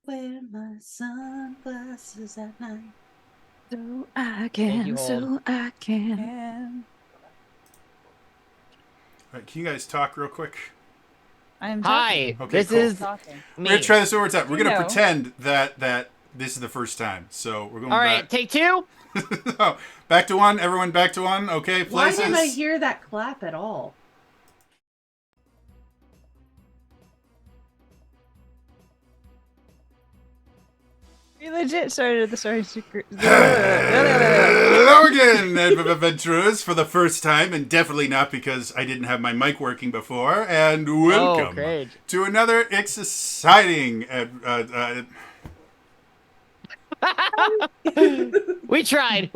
wear my sunglasses at night. So I Thank you, can, Hold. so I can. All right, can you guys talk real quick? I'm Hi, talking. Okay, this cool. is Talking. We're gonna me. try this one more time. We're You gonna know. pretend that this is the first time. So we're going All right, take two. Oh, back to one. Everyone, back to one. Okay, Why places. didn't I hear that clap at all? We legit started at the Starry Secret. Hello again, adventurers, for the first time, and definitely not because I didn't have my mic working before. And welcome great. to another exciting. We tried.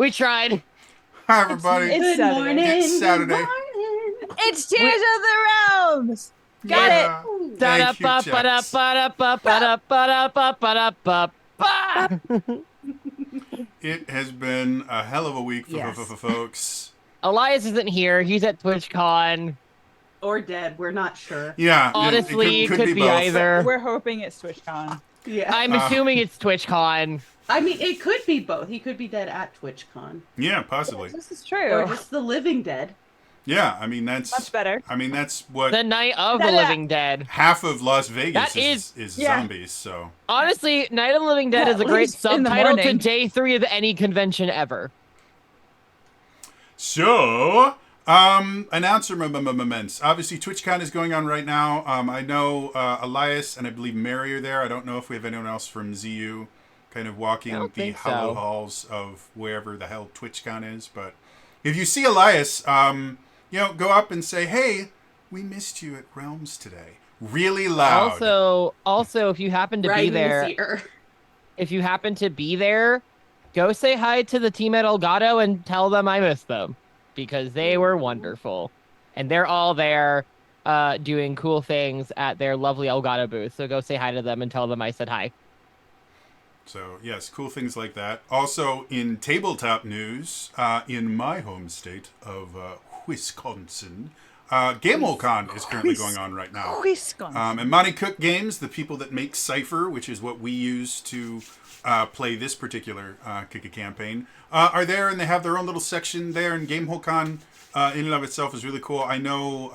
Hi, everybody. It's Good Saturday. morning. It's Saturday. Good morning. It's Tears of the Realms. Got Yeah. Ooh. Thank you, Jax. It has been a hell of a week for Yes. folks. Elias isn't here. He's at TwitchCon. Or dead. We're not sure. Yeah, Honestly, it could be both. either. We're hoping it's TwitchCon. Yeah. I'm assuming it's TwitchCon. I mean, it could be both. He could be dead at TwitchCon. Yeah, possibly. This is Or true. just the living dead. Yeah, I mean that's Much better. I mean that's what The Night of the That- Living Dead. half of Las Vegas That is yeah. zombies. So Honestly, Night of the Living Dead At is a great least in the subtitle to morning. day 3 of any convention ever. Announcer moments. Obviously, TwitchCon is going on right now. I know Elias and I believe Mary are there. I don't know if we have anyone else from ZU kind of I walking don't the think hollow so. halls of wherever the hell TwitchCon is. But if you see Elias, go up and say, "Hey, we missed you at Realms today." Really loud. Also, if you happen to Right be in there, his ear. if you happen to be there, go say hi to the team at Elgato and tell them I missed them because they were wonderful. And they're all there doing cool things at their lovely Elgato booth. So go say hi to them and tell them I said hi. So, yes, cool things like that. Also, in tabletop news, in my home state of Wisconsin, GameholeCon is currently going on right now. Wisconsin. And Monty Cook Games, the people that make Cypher, which is what we use to play this particular Kika campaign, are there, and they have their own little section there. And GameholeCon, in and of itself, is really cool. I know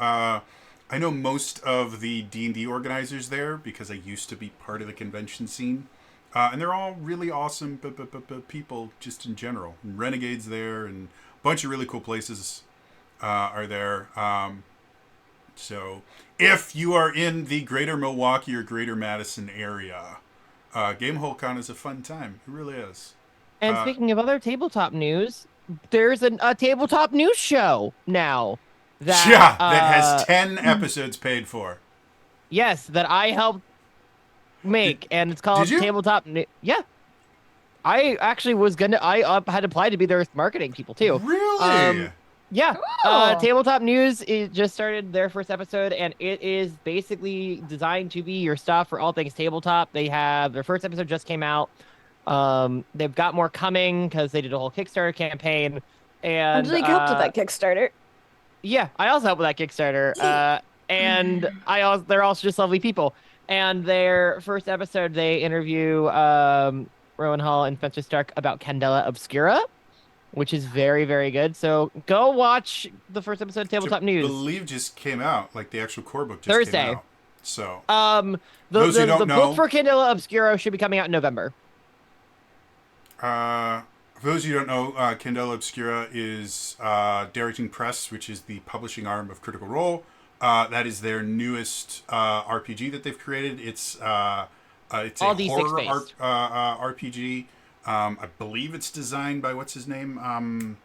most of the D&D organizers there because I used to be part of the convention scene. And they're all really awesome people just in general. Renegades there and a bunch of really cool places are there. So if you are in the greater Milwaukee or greater Madison area, GameholeCon is a fun time. It really is. And speaking of other tabletop news, there's a tabletop news show now. That has 10 episodes paid for. Yes, that I helped make, and it's called Did you? Tabletop. Yeah, I actually was gonna. I had applied to be their marketing people too. Really? Yeah. Cool. Tabletop News just started their first episode, and it is basically designed to be your stuff for all things tabletop. They have their first episode just came out. They've got more coming because they did a whole Kickstarter campaign. And Angelique helped with that Kickstarter. yeah, I also helped with that Kickstarter. And they're also just lovely people. And their first episode, they interview Rowan Hall and Spencer Stark about Candela Obscura, which is very, very good. So go watch the first episode of Tabletop I News. believe just came out. Like the actual core book just Thursday. came out. So The don't know- book for Candela Obscura should be coming out in November. for those of you who don't know, Candela Obscura is Darrington Press, which is the publishing arm of Critical Role. That is their newest RPG that they've created. It's All a D6 horror based. RPG. I believe it's designed by what's his name?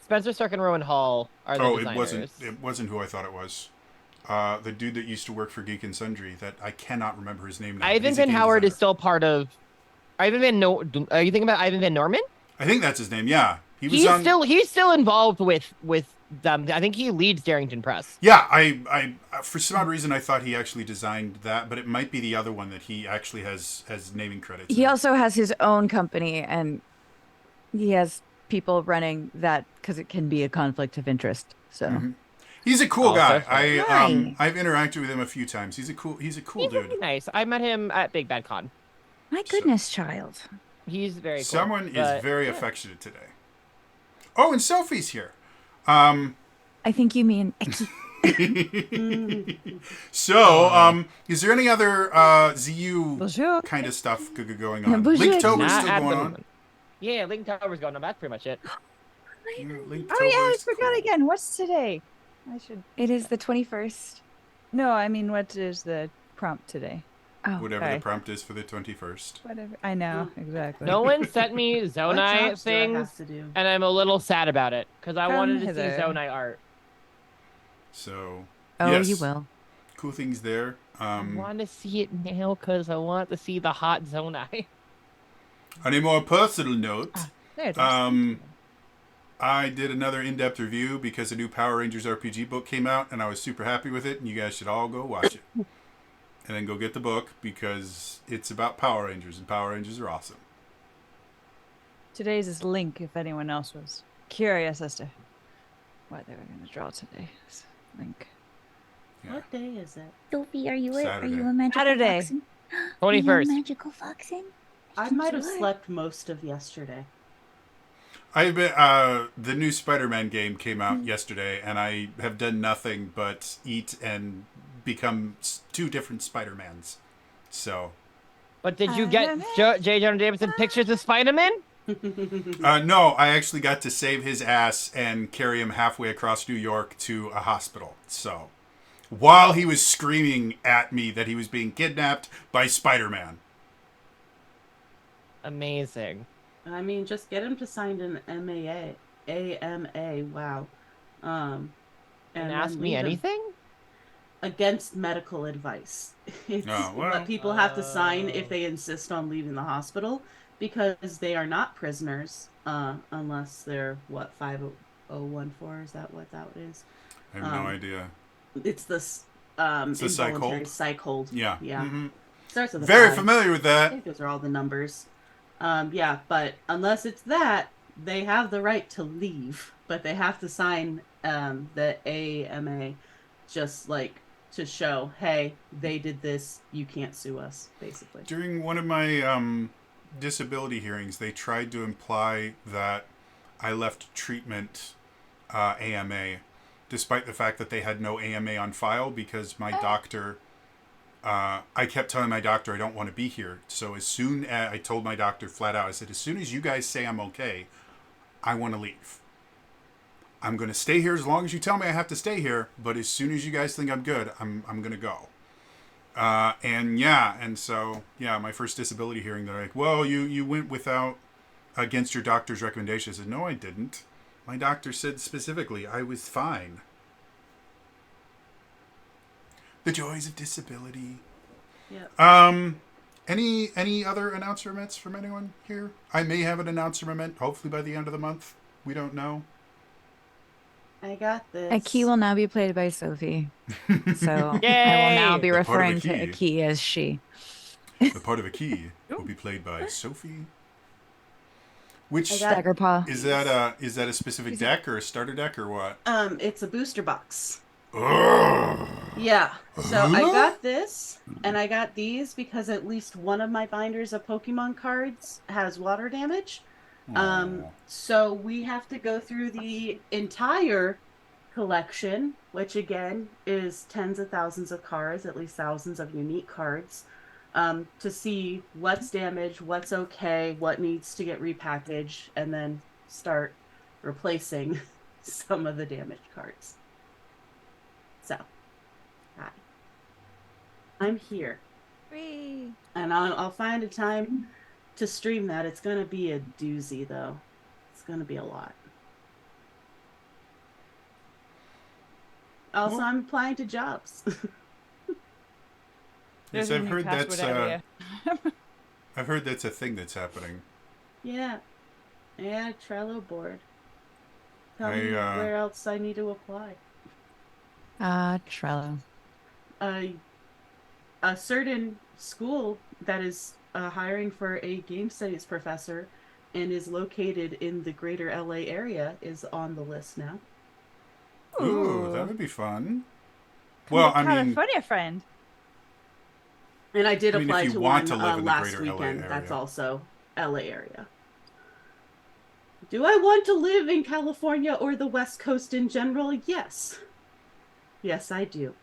Spencer Stark and Rowan Hall are the Oh, designers. it wasn't who I thought it was. The dude that used to work for Geek and Sundry. That I cannot remember his name now. Ivan He's a Van game Howard is designer. still part of. Ivan Van No. Are you thinking about Ivan Van Norman? I think that's his name. Yeah, he was He's still involved with them. I think he leads Darrington Press. Yeah, I for some odd reason I thought he actually designed that, but it might be the other one that he actually has naming credits. He in. also has his own company, and he has people running that because it can be a conflict of interest. So Mhm. He's a cool Also guy. fun. I've interacted with him a few times. He's a cool He's dude. really nice. I met him at Big Bad Con. My goodness, child. He's very cool. Someone but- is very affectionate today. Oh, and Sophie's here. I think you mean Eki. So, is there any other ZU Bonjour. kind of stuff going on? Bonjour. Linktober's Not still at going the on. moment. Yeah, Link Tower's going on. That's pretty much it. Yeah, Linktober's Oh yeah, I forgot cool. again. What's today? I should. It is the 21st. No, I mean, what is the prompt today? Oh, Whatever Okay. the prompt is for the 21st. Whatever. I know exactly. No one sent me What Zonai jobs do I have things, to do? and I'm a little sad about it because I Come wanted to hither. see Zonai art. So, oh, yes, you will. cool things there. I want to see it now because I want to see the hot Zonai. On a more personal note, There it is. I did another in-depth review because a new Power Rangers RPG book came out, and I was super happy with it, and you guys should all go watch it. And then go get the book because it's about Power Rangers, and Power Rangers are awesome. Today's is Link. If anyone else was curious as to what they were going to draw today, it's Link. Yeah. What day is it? Sophie, are you Saturday. a magical Saturday. foxen? Are 21st. you a magical foxen? I might have Enjoy. slept most of yesterday. I've been the new Spider-Man game came out yesterday, and I have done nothing but eat and become two different Spider-Mans. So, But did you get J. Jonah Jameson pictures of Spider-Man? no, I actually got to save his ass and carry him halfway across New York to a hospital. So, while he was screaming at me that he was being kidnapped by Spider-Man. Amazing. I mean, just get him to sign an AMA. Wow. And then ask me leave him anything? against medical advice. It's Oh, well. what people have to sign if they insist on leaving the hospital because they are not prisoners, unless they're what 5014. Is that what that is? I have no idea. It's this It's the psych involuntary hold? psych hold. Yeah. Yeah. Mhm. Starts with a Very 5. familiar with I that. think those are all the numbers. Yeah, but unless it's that, they have the right to leave, but they have to sign the AMA just like to show, hey, they did this, you can't sue us, basically. During one of my disability hearings, they tried to imply that I left treatment AMA, despite the fact that they had no AMA on file because my doctor, I kept telling my doctor I don't want to be here. So as soon as I told my doctor flat out, I said, as soon as you guys say I'm okay, I want to leave. I'm going to stay here as long as you tell me I have to stay here. But as soon as you guys think I'm good, I'm going to go. And so my first disability hearing, they're like, well, you went against your doctor's recommendation. I said, no, I didn't. My doctor said specifically I was fine. The joys of disability. Yeah. Any other announcements from anyone here? I may have an announcement, hopefully by the end of the month. We don't know. I got this. Aki will now be played by Sophie. So I will Yay! now be The part of referring to Aki. Aki as she. The part of a key will be played by Sophie. Which I got- Dagger Paw. is that a specific deck or a starter deck or what? It's a booster box. Ugh. Yeah. So I got this, and I got these because at least one of my binders of Pokemon cards has water damage. Aw. So we have to go through the entire collection, which again is tens of thousands of cards, at least thousands of unique cards, to see what's damaged, what's okay, what needs to get repackaged, and then start replacing some of the damaged cards. So, hi. I'm here. Whee! And I'll find a time to stream that. It's going to be a doozy, though. It's going to be a lot. Also, Well- I'm applying to jobs. Yes, There's a I've new heard password area. I've heard that's a thing that's happening. Yeah. Yeah, Trello board. Tell I, me where else I need to apply. Trello. A certain school that is hiring for a game studies professor and is located in the greater LA area is on the list now. Ooh, that would be fun. Well, I mean, California friend. And I did I mean, if apply you to want one to live in the last greater LA weekend. That's area. also LA area. Do I want to live in California or the West Coast in general? Yes. Yes, I do.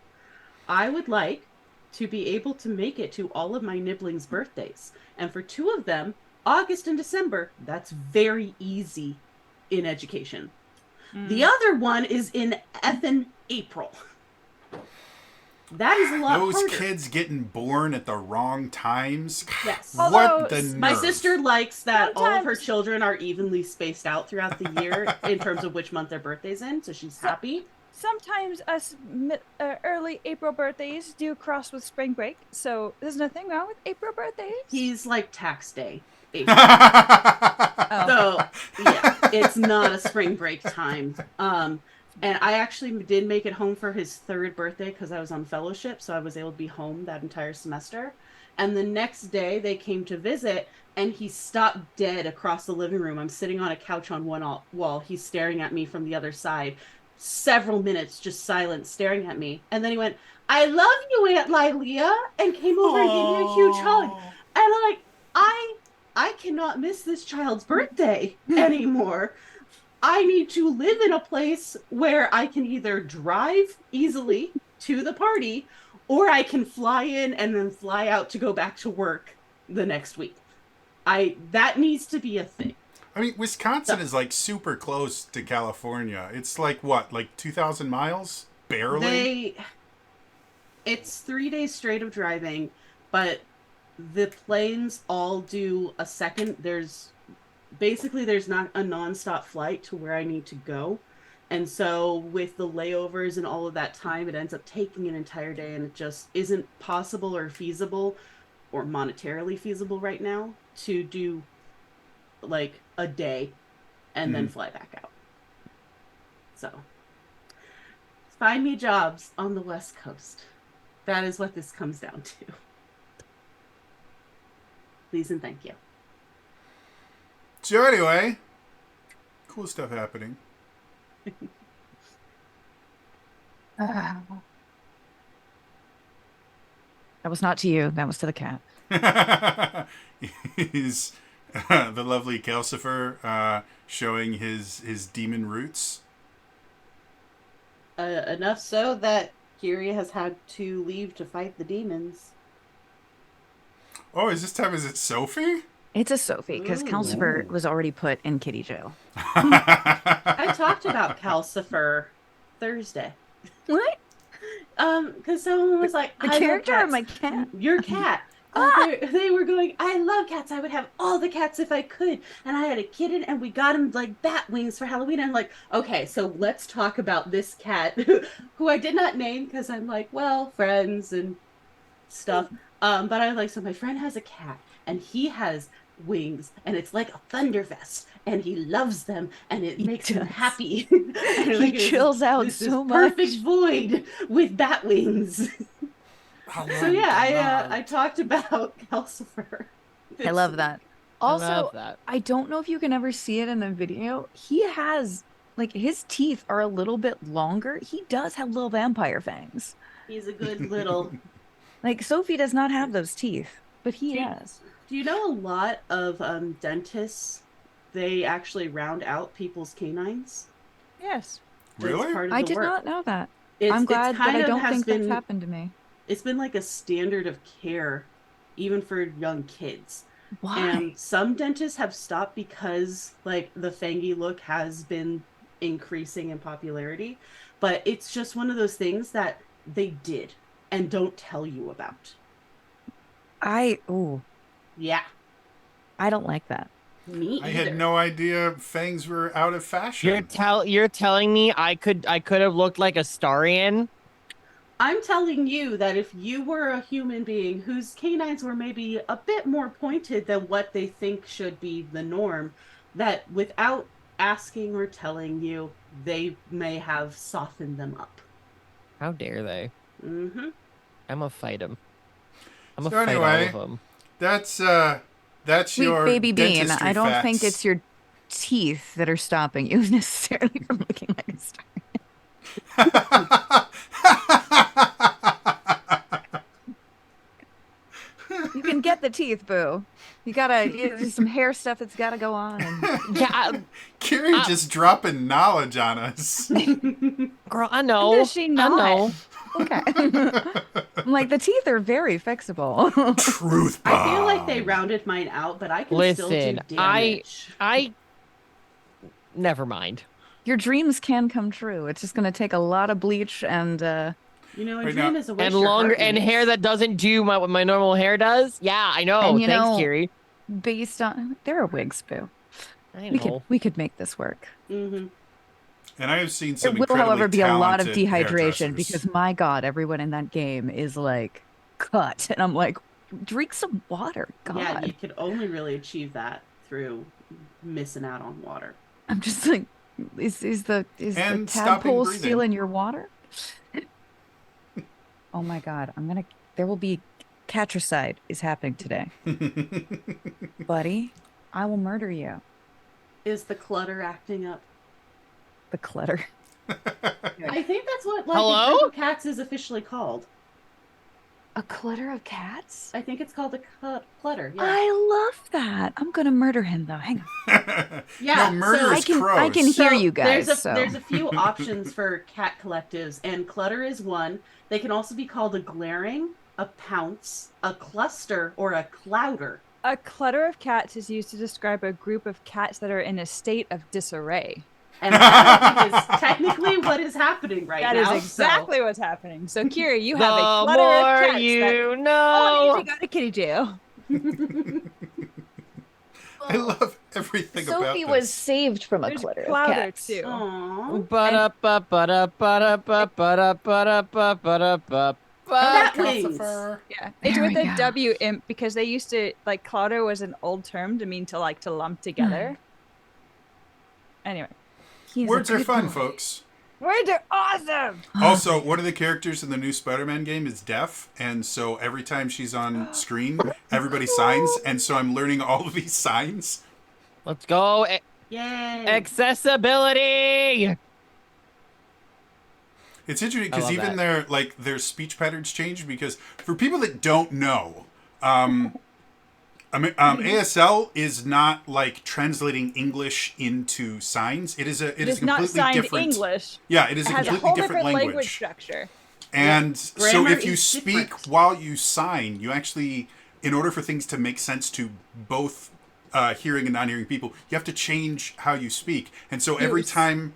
I would like to be able to make it to all of my nibblings' birthdays. And for two of them, August and December, that's very easy in education. The other one is in effing April. That is a lot Those harder. kids getting born at the wrong times. Yes. Although, What the nerve? My sister likes that all of her Sometimes- children are evenly spaced out throughout the year in terms of which month their birthday's in, so she's happy. Sometimes us early April birthdays do cross with spring break, so there's nothing wrong with April birthdays. He's like tax day. April. Oh. So yeah, it's not a spring break time. And I actually did make it home for his third birthday because I was on fellowship, so I was able to be home that entire semester. And the next day they came to visit, and he stopped dead across the living room. I'm sitting on a couch on one wall. He's staring at me from the other side. Several minutes, just silent, staring at me. And then he went, "I love you, Aunt Lilia," and came over and gave me a huge hug. And I'm like, I cannot miss this child's birthday anymore. I need to live in a place where I can either drive easily to the party, or I can fly in and then fly out to go back to work the next week. That needs to be a thing. I mean, Wisconsin is like super close to California. It's like what, like 2,000 miles? Barely? It's 3 days straight of driving, but the planes all do a second. There's not a nonstop flight to where I need to go. And so with the layovers and all of that time, it ends up taking an entire day, and it just isn't possible or feasible or monetarily feasible right now to do like a day and then fly back out. So find me jobs on the West Coast. That is what this comes down to. Please and thank you. So anyway, cool stuff happening. That was not to you. That was to the cat. Is the lovely Calcifer showing his demon roots? Enough so that Kyria has had to leave to fight the demons. Oh, is it Sophie? It's a Sophie because Ooh. Calcifer was already put in kitty jail. I talked about Calcifer Thursday. What? Because someone was like, The "I love character or cats." my cat? Your cat. They were going, "I love cats. I would have all the cats if I could." And I had a kitten, and we got him like bat wings for Halloween. And I'm like, okay, so let's talk about this cat, who I did not name because I'm like, well, friends and stuff. But I was like, so my friend has a cat, and he has wings, and it's like a thunder vest, and he loves them, and it makes him does. happy. He chills out this so is much. perfect void with bat wings. So yeah, I talked about Calcifer. I love that. I Also, love that. I don't know if you can ever see it in the video. He has, like, his teeth are a little bit longer. He does have little vampire fangs. He's a good little. Like, Sophie does not have those teeth, but he does. Do you know a lot of dentists? They actually round out people's canines. Yes. It's Really? part of I the did work. not know that. It's, I'm it's glad, but kind I of don't has think been, that's happened to me. It's been like a standard of care, even for young kids. Why? And some dentists have stopped because like the fangy look has been increasing in popularity. But it's just one of those things that they did and don't tell you about. Yeah, I don't like that. me I either. had no idea fangs were out of fashion. You're telling me I could have looked like a Starian? I'm telling you that if you were a human being whose canines were maybe a bit more pointed than what they think should be the norm, that without asking or telling you, they may have softened them up. How dare they? Mm-hmm. I'm gonna fight them. I'm So gonna fight anyway, all of them. That's Sweet your baby bean. dentistry I don't facts. think it's your teeth that are stopping you necessarily from looking like a star. You can get the teeth, boo. There's some hair stuff that's gotta go on. And... Yeah, Carrie just dropping knowledge on us. girl, I know. Does she I not? know. Okay. I'm like, the teeth are very fixable. Truth bomb. I feel like they rounded mine out, but I can still do Listen, damage. I never mind. Your dreams can come true. It's just gonna take a lot of bleach and You know, a Right dream now- is a wish And your longer heart and needs. hair that doesn't do what my normal hair does. Yeah, I know. And you Thanks, know- Kiri. based on there are wigs, boo. I We know. could make this work. Mhm. And I have seen some There will, incredibly however, be a lot of talented dehydration hairdressers. because my God, everyone in that game is like cut, and I'm like, drink some water, God. Yeah, you could only really achieve that through missing out on water. I'm just like, is the And stopping tadpole breathing. stealing your water? Oh my God, there will be catricide is happening today, buddy. I will murder you. Is the clutter acting up? The clutter. I think that's what like Hello? a group of cats is officially called. A clutter of cats? I think it's called a clutter. Yeah. I love that. I'm gonna murder him though. Hang on. Yeah, No, murder so- is I can crows. hear you guys. There's a few options for cat collectives, and clutter is one. They can also be called a glaring, a pounce, a cluster, or a clouder. A clutter of cats is used to describe a group of cats that are in a state of disarray. And that I think is technically what is happening right That now. is exactly what's happening. So, Kiri, you The have a clutter of more cats you that all know. need to go to kitty jail. I love everything about Sophie this. was saved from a There's clutter of clouder cats. too. Aww. Bat wings. Yeah, it's There with we a go. W imp because they used to like clouder was an old term to mean to lump together. Anyway, He's a Words are good fun, boy. folks. words are awesome. Also, one of the characters in the new Spider-Man game is deaf, and so every time she's on screen, everybody signs, and so I'm learning all of these signs. Let's go. Yay. Accessibility. It's interesting I because love even that. their speech patterns change because for people that don't know, ASL is not like translating English into signs. It is a It's not completely signed different. English. Yeah, it is It a has a completely whole different different language. structure. And so Grammar if you is speak different. while you sign, you actually, in order for things to make sense to both hearing and non-hearing people, you have to change how you speak. And so every Yes. time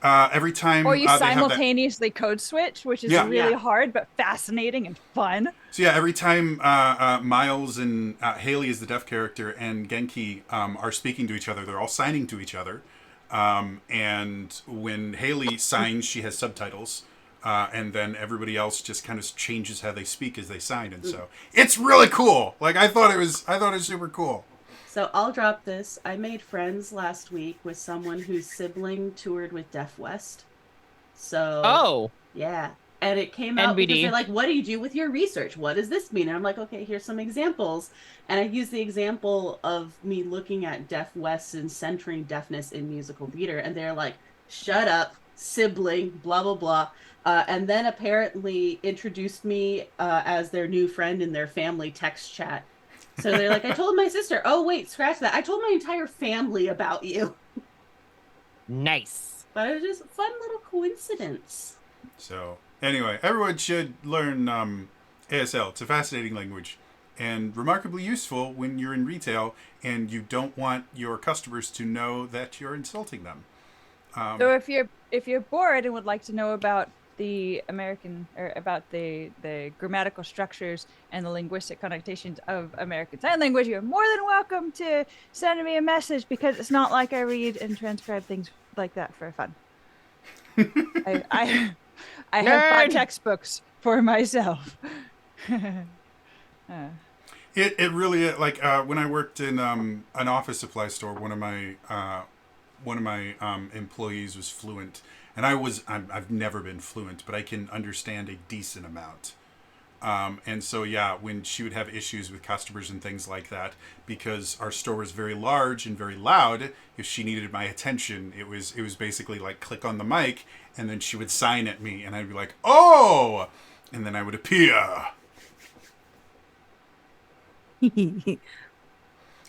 Or you they have that, simultaneously code switch, which is Yeah. really Yeah. hard but fascinating and fun. so yeah, every time Miles and Haley is the deaf character and Genki are speaking to each other, they're all signing to each other. And when Haley signs, she has subtitles. And then everybody else just kind of changes how they speak as they sign, and so it's really cool. Like I thought it was super cool. So I'll drop this. I made friends last week with someone whose sibling toured with Deaf West. So Oh, yeah. And it came out because NBD. they're like, what do you do with your research? What does this mean? And I'm like, okay, here's some examples. And I use the example of me looking at Deaf West and centering deafness in musical theater. And they're like, shut up, sibling, blah, blah, blah. And then apparently introduced me as their new friend in their family text chat. So they're like, I told my sister, oh, wait, scratch that. I told my entire family about you. nice. But it was just a fun little coincidence. So anyway, everyone should learn ASL. It's a fascinating language and remarkably useful when you're in retail and you don't want your customers to know that you're insulting them. So if you're bored and would like to know about the American or about the grammatical structures and the linguistic connotations of American Sign Language, you're more than welcome to send me a message because it's not like I read and transcribe things like that for fun. I have bought Nerd! textbooks for myself. It really like when I worked in an office supply store, one of my employees was fluent, and I've never been fluent, but I can understand a decent amount. And so yeah, when she would have issues with customers and things like that, because our store was very large and very loud, if she needed my attention, it was basically like click on the mic, and then she would sign at me, and I'd be like, oh, and then I would appear.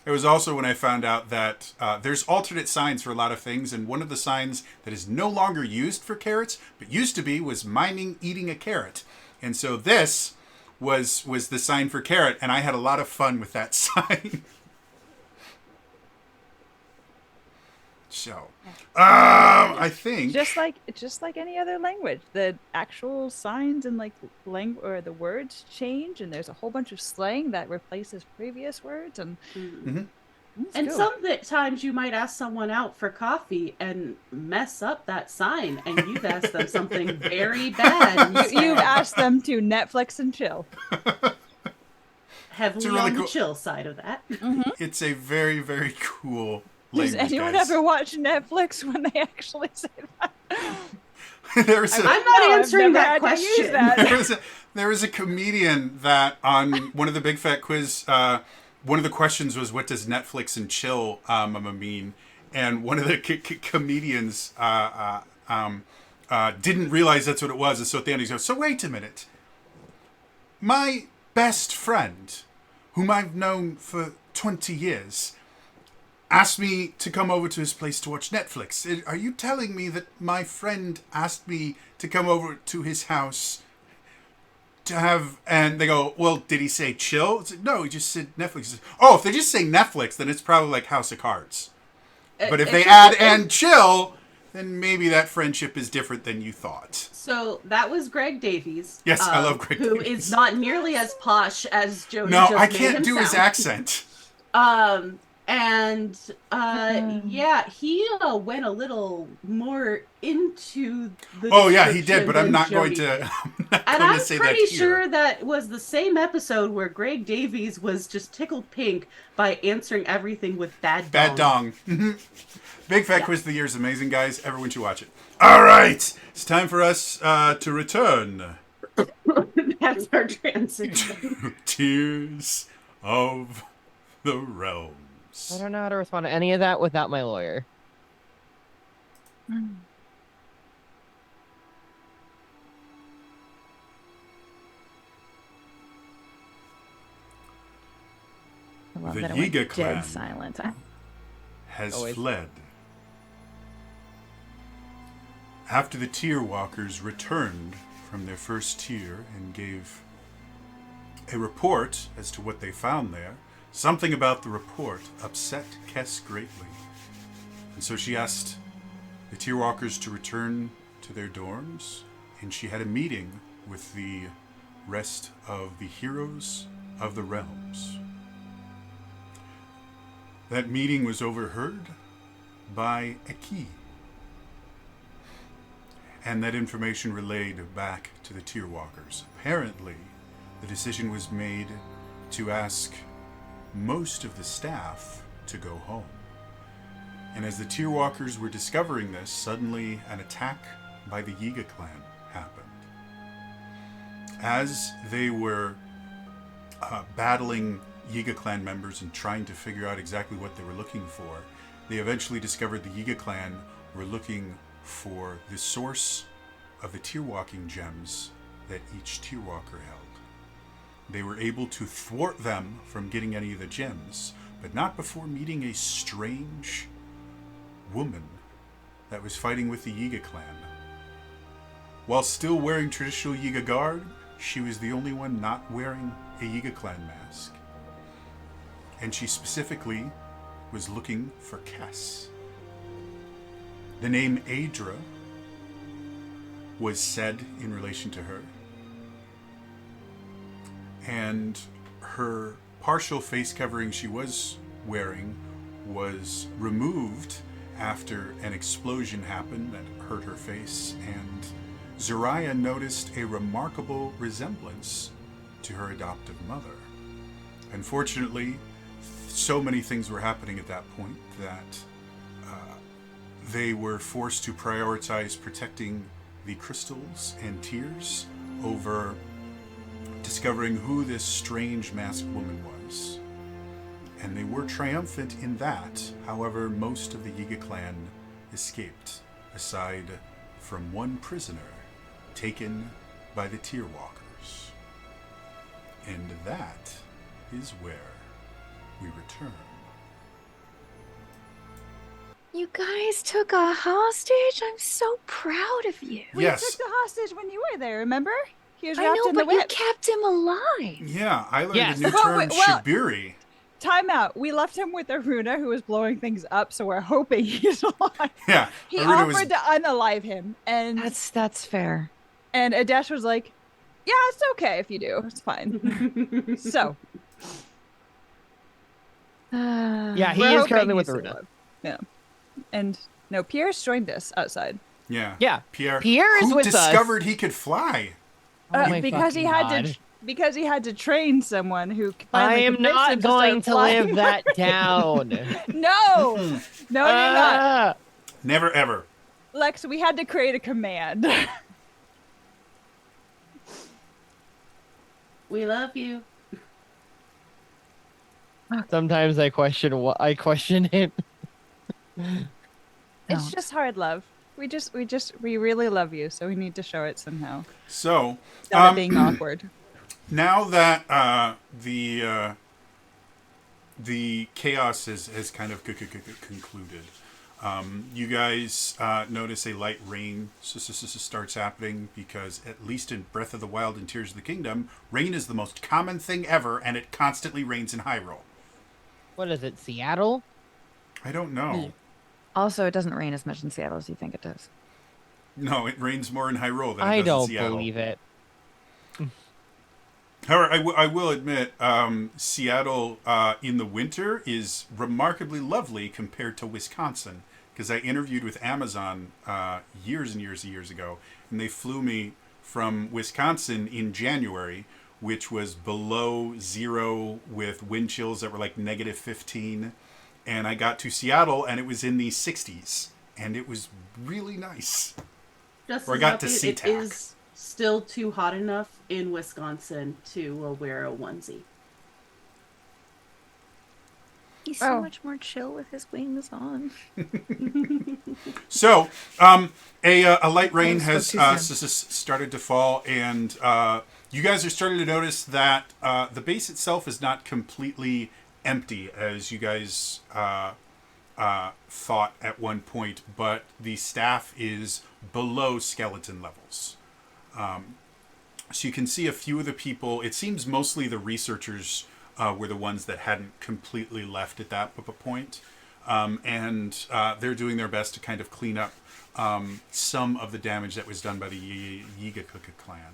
It was also when I found out that there's alternate signs for a lot of things, and one of the signs that is no longer used for carrots, but used to be, was miming eating a carrot. And so this was the sign for carrot, and I had a lot of fun with that sign. So, I think just like any other language, the actual signs and like language or the words change, and there's a whole bunch of slang that replaces previous words, and it's And cool. sometimes you might ask someone out for coffee and mess up that sign, and you've asked them something very bad. You've asked them to Netflix and chill. Heavily really on the cool- chill side of that. it's a very, very cool Does language, anyone guys. ever watch Netflix when they actually say that? There's a, I'm not No, I've answering never that had to use question. that. there was a comedian that on one of the Big Fat Quiz, one of the questions was, what does Netflix and chill mean? And one of the comedians didn't realize that's what it was. And so at the end he goes, so wait a minute. My best friend, whom I've known for 20 years, asked me to come over to his place to watch Netflix. Are you telling me that my friend asked me to come over to his house to have... And they go, well, did he say chill? It's like, no, he just said Netflix. Oh, if they just say Netflix, then it's probably like House of Cards. But if they add and chill, then maybe that friendship is different than you thought. So that was Greg Davies. Yes, I love Greg who Davies. is not nearly as posh as Jody. No, just I made can't him do his sound. accent. And yeah, he went a little more into the. Oh yeah, he did, description but I'm than not going Jody to. did. I'm not And going I'm to say pretty that here. sure that was the same episode where Greg Davies was just tickled pink by answering everything with bad dong. Bad dong. Big Fat Quiz of the Year is amazing, guys. Everyone should watch it. All right, it's time for us to return. That's our transition. Tears of the I Realms. don't know how to respond to any of that without my lawyer. I love The that it went Yiga clan. dead silent. Has Always. fled. After the Tier Walkers returned from their first tier and gave a report as to what they found there, something about the report upset Kess greatly. And so she asked the Tier Walkers to return to their dorms, and she had a meeting with the rest of the heroes of the realms. That meeting was overheard by Aki, and that information relayed back to the Tier Walkers. Apparently, the decision was made to ask most of the staff to go home. And as the Tier Walkers were discovering this, suddenly an attack by the Yiga clan happened. As they were battling Yiga clan members and trying to figure out exactly what they were looking for, they eventually discovered the Yiga clan were looking for the source of the Tier Walking gems that each Tier Walker held. They were able to thwart them from getting any of the gems, but not before meeting a strange woman that was fighting with the Yiga clan. While still wearing traditional Yiga garb, she was the only one not wearing a Yiga clan mask. And she specifically was looking for Kess. The name Aedra was said in relation to her. And her partial face covering she was wearing was removed after an explosion happened that hurt her face, and Zariah noticed a remarkable resemblance to her adoptive mother. Unfortunately, so many things were happening at that point that they were forced to prioritize protecting the crystals and tears over discovering who this strange masked woman was. And they were triumphant in that. However, most of the Yiga clan escaped, aside from one prisoner taken by the Tier Walkers. And that is where we return. You guys took a hostage? I'm so proud of you. We Yes. took the hostage when you were there, remember? He was I wrapped know, in the but you whip. kept him alive. Yeah, I learned Yes. a new Well, term, wait, well- shibiri. Time out. We left him with Aruna, who was blowing things up, so we're hoping he's alive. Yeah, He Aruna offered was. to unalive him, and That's fair. Adesh was like, "Yeah, it's okay if you do. It's fine." So Yeah, he we're is hoping currently with he's Aruna. alive. Yeah, and no, Pierce joined us outside Yeah. Yeah. Pierre. Pierre is who with us. discovered he could fly. Oh my because he fucking had God. because he had to train someone who I finally am convinced him not going start to flying. live that down. No, no, you're not, Ah. Never ever. Lex. We had to create a command. We love you. Sometimes I question what I question him. It's No. just hard love. We really love you, so we need to show it somehow. So, Without it being awkward. now that the chaos has kind of concluded, you guys notice a light rain starts happening, because at least in Breath of the Wild and Tears of the Kingdom, rain is the most common thing ever, and it constantly rains in Hyrule. What is it, Seattle? I don't know. Also, it doesn't rain as much in Seattle as you think it does. No, it rains more in Hyrule than it I does don't in Seattle. believe it. However, I will admit, Seattle in the winter is remarkably lovely compared to Wisconsin. Because I interviewed with Amazon years and years ago, and they flew me from Wisconsin in January, which was below zero with wind chills that were like negative 15. And I got to Seattle, and it was in the 60s, and it was really nice. Just Or I as got to lucky, it SeaTac. is still too hot enough in Wisconsin to wear a onesie. He's so so much more chill with his wings on. So, a light rain I has spoke too soon. started to fall, and you guys are starting to notice that the base itself is not completely empty, as you guys thought at one point, but the staff is below skeleton levels. So you can see a few of the people. It seems mostly the researchers were the ones that hadn't completely left at that point. And they're doing their best to kind of clean up some of the damage that was done by the Yigakuka clan.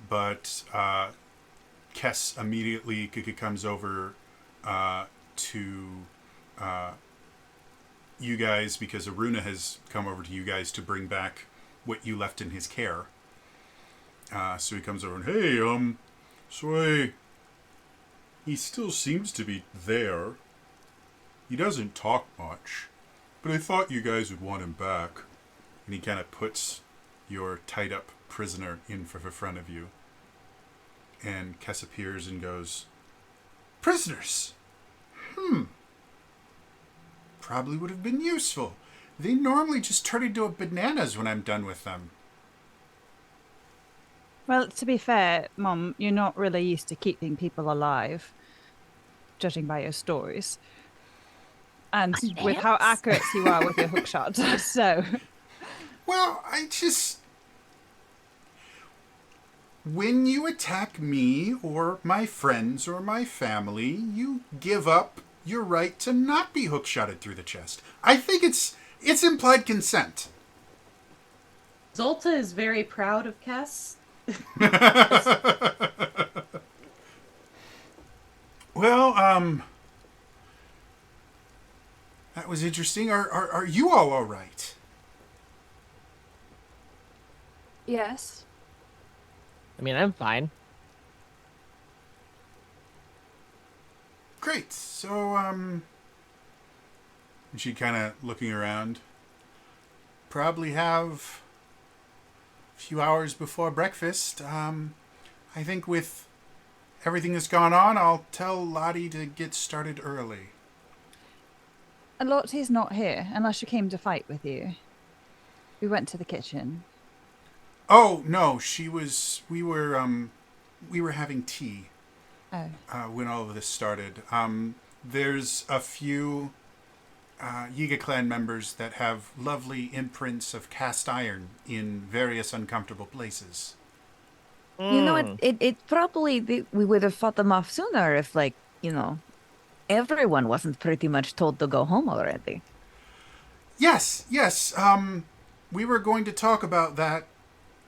But Kess immediately comes over to you guys, because Aruna has come over to you guys to bring back what you left in his care. So he comes over and, hey, he still seems to be there. He doesn't talk much, but I thought you guys would want him back. And he kind of puts your tied up prisoner in front of you. And Kess appears and goes, prisoners? Probably would have been useful. They normally just turn into bananas when I'm done with them. Well, to be fair, Mom, you're not really used to keeping people alive, judging by your stories. And with how Ants? accurate you are with your hook shots. So, Well, when you attack me or my friends or my family, you give up your right to not be hookshotted through the chest. I think it's implied consent. Zolta is very proud of Kess. Well, that was interesting. Are you all right? yes. I mean, I'm fine. Great. So, and she kind of looking around. Probably have a few hours before breakfast. I think with everything that's gone on, I'll tell Lottie to get started early. Lotie's not here, unless she came to fight with you. We went to the kitchen. Oh no, we were having tea. when all of this started. There's a few Yiga clan members that have lovely imprints of cast iron in various uncomfortable places. You know, it probably we would have fought them off sooner if, like, everyone wasn't pretty much told to go home already. Yes, yes. We were going to talk about that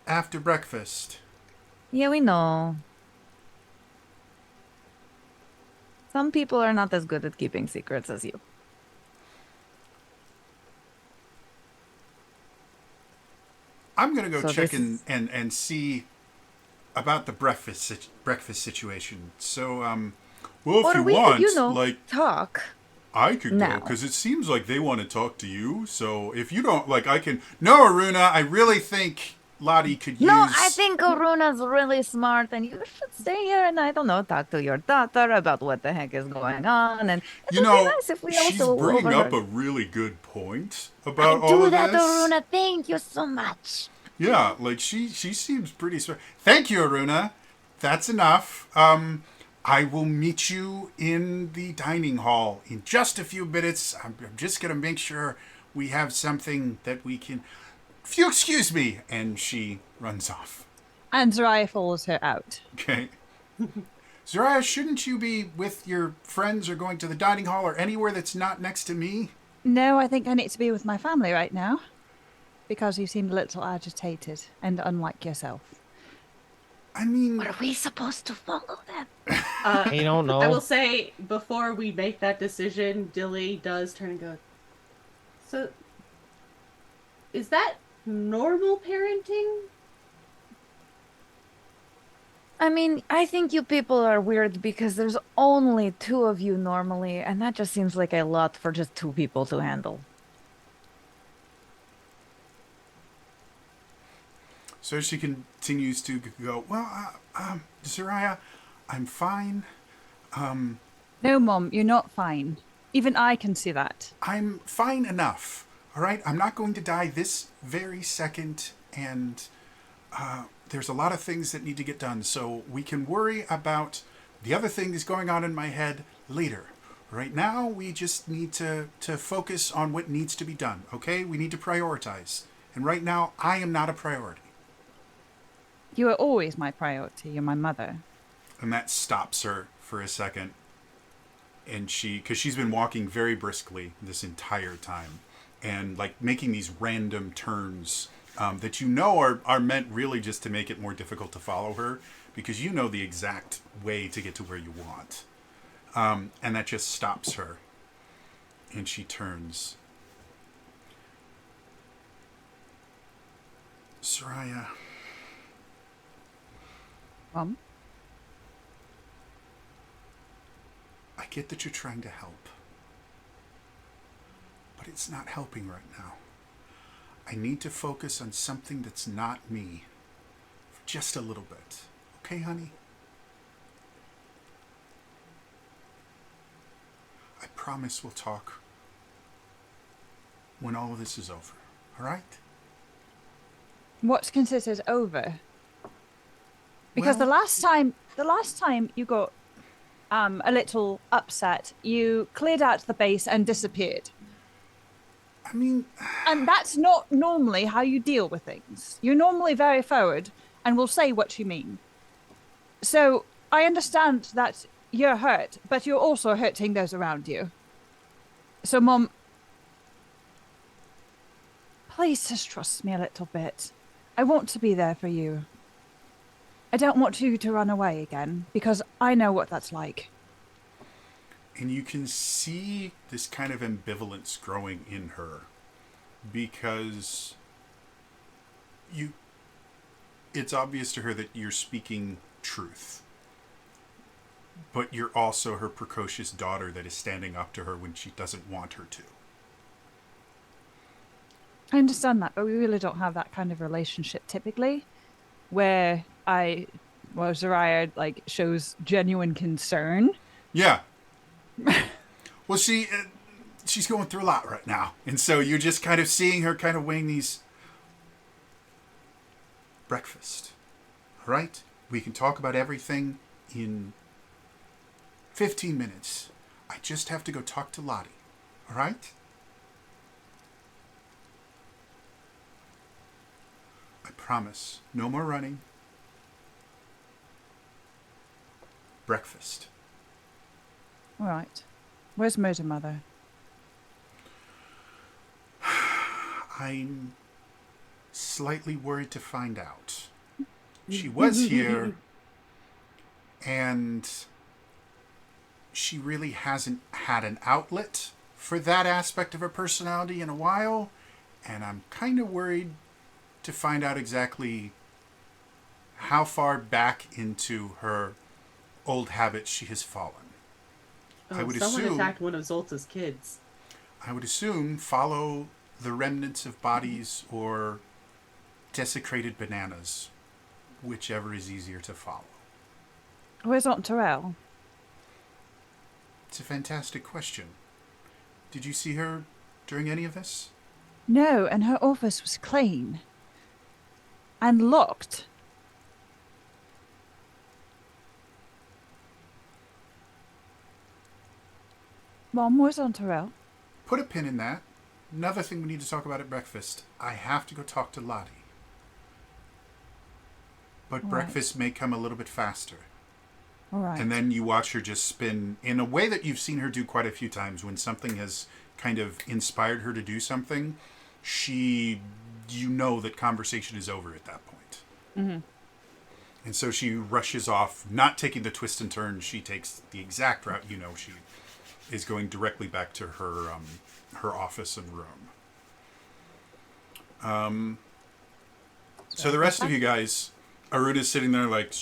after breakfast. Yeah, we know. Some people are not as good at keeping secrets as you. I'm gonna go So check this is- and see about the breakfast situation. So, well, if Or you we want, could, like, talk. I could go now. because it seems like they want to talk to you. So if you don't, like, I can. No, Aruna, I really think Lottie could use. No, I think Aruna's really smart, and you should stay here and, I don't know, talk to your daughter about what the heck is going on. And it You would know, be nice if we she's also bringing up overheard. a really good point about all of this. Thank you so much. Yeah, like she seems pretty smart. Thank you, Aruna. That's enough. I will meet you in the dining hall in just a few minutes. I'm just gonna make sure we have something that we can. If you excuse me, and she runs off. And Zariah follows her out. Okay. Zariah, shouldn't you be with your friends or going to the dining hall or anywhere that's not next to me? No, I think I need to be with my family right now. Because you seemed a little agitated and unlike yourself. I mean, Are we supposed to follow them? I don't know. I will say, before we make that decision, Dilly does turn and go, so, is that normal parenting? I mean, I think you people are weird because there's only two of you normally, and that just seems like a lot for just two people to handle. so she continues to go, well, Zariah, I'm fine. No, Mom, you're not fine. Even I can see that. I'm fine enough. All right? I'm not going to die this very second, and there's a lot of things that need to get done, so we can worry about the other things going on in my head later. Right now, we just need to focus on what needs to be done, okay? We need to prioritize. And right now, I am not a priority. You are always my priority. You're my mother. And that stops her for a second. And because she's been walking very briskly this entire time, and like making these random turns that are meant really just to make it more difficult to follow her, because you know the exact way to get to where you want. And that just stops her. And she turns. Soraya, Mom? I get that you're trying to help. But it's not helping right now. I need to focus on something that's not me. For just a little bit. Okay, honey? I promise we'll talk when all of this is over. All right? What's considered over? Because Well- the last time you got a little upset, you cleared out the base and disappeared. I mean, And that's not normally how you deal with things. You're normally very forward and will say what you mean. So I understand that you're hurt, but you're also hurting those around you. So, Mom, please just trust me a little bit. I want to be there for you. I don't want you to run away again, because I know what that's like. and you can see this kind of ambivalence growing in her, because it's obvious to her that you're speaking truth, but you're also her precocious daughter that is standing up to her when she doesn't want her to. I understand that, but we really don't have that kind of relationship typically, where Zariah shows genuine concern. Yeah. Well, she's going through a lot right now, and so you're just kind of seeing her kind of weighing these. Breakfast, all right? We can talk about everything in 15 minutes. I just have to go talk to Lottie. All right? I promise. No more running. Breakfast. All right. Where's Motor Mother? I'm slightly worried to find out. She was here, and she really hasn't had an outlet for that aspect of her personality in a while, and I'm kind of worried to find out exactly how far back into her old habits she has fallen. I would someone assume attacked one of Zolta's kids. I would assume follow the remnants of bodies or desecrated bananas, whichever is easier to follow. Where's Aunt Terrell? It's a fantastic question. Did you see her during any of this? No, and her office was clean. And locked. Mom, where's Aunt Terrell? Put a pin in that. Another thing we need to talk about at breakfast. I have to go talk to Lottie. But Right. breakfast may come a little bit faster. All right. And then you watch her just spin in a way that you've seen her do quite a few times when something has kind of inspired her to do something. You know that conversation is over at that point. Mm-hmm. And so she rushes off, not taking the twist and turn. She takes the exact route. You know, she is going directly back to her office and room. So the rest of you guys, Aruna's sitting there like,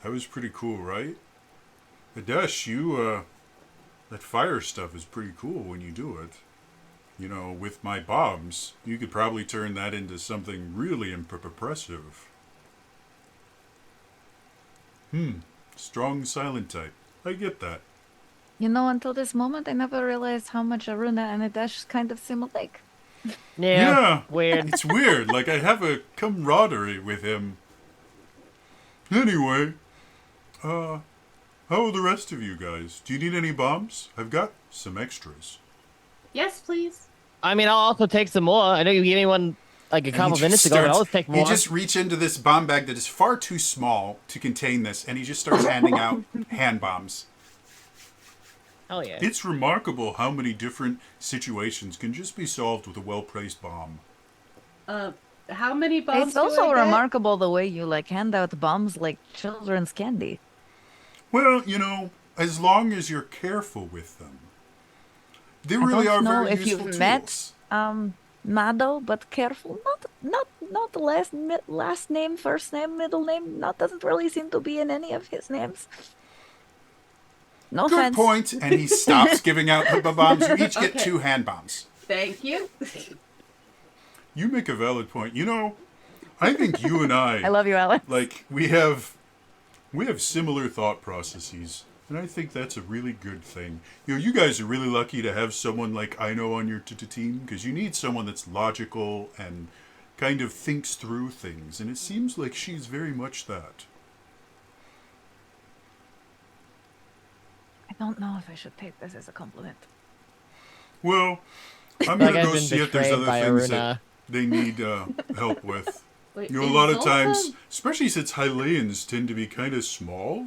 that was pretty cool, right? Adesh, that fire stuff is pretty cool when you do it. You know, with my bombs, you could probably turn that into something really impressive. Strong silent type. I get that. You know, until this moment, I never realized how much Aruna and Adesh kind of seem alike. Yeah. Weird. It's weird. Like, I have a camaraderie with him. Anyway, how are the rest of you guys? Do you need any bombs? I've got some extras. Yes, please. I mean, I'll also take some more. I know you gave me one like a couple minutes ago, but I'll just take more. He just reached into this bomb bag that is far too small to contain this, and he just starts handing out hand bombs. Hell yeah. It's remarkable how many different situations can just be solved with a well-placed bomb. How many bombs? It's do I also get? remarkable the way you like hand out bombs like children's candy. Well, you know, as long as you're careful with them. They really don't are know very if useful you've tools. met Mado, but careful. Not the last name, first name, middle name. Not doesn't really seem to be in any of his names. No Good offense. point. And he stops giving out the bombs. You each get Okay. 2 hand bombs. Thank you. You make a valid point. You know, I think you and I love you, Alex. like we have similar thought processes, and I think that's a really good thing. You know, you guys are really lucky to have someone like Aino on your team, because you need someone that's logical and kind of thinks through things, and it seems like she's very much that. I don't know if I should take this as a compliment. Well, I'm Like gonna I've go been see if there's betrayed other by things Aruna. that they need help with. Wait, You know, a is lot of Zolta- times, especially since Hylians tend to be kind of small,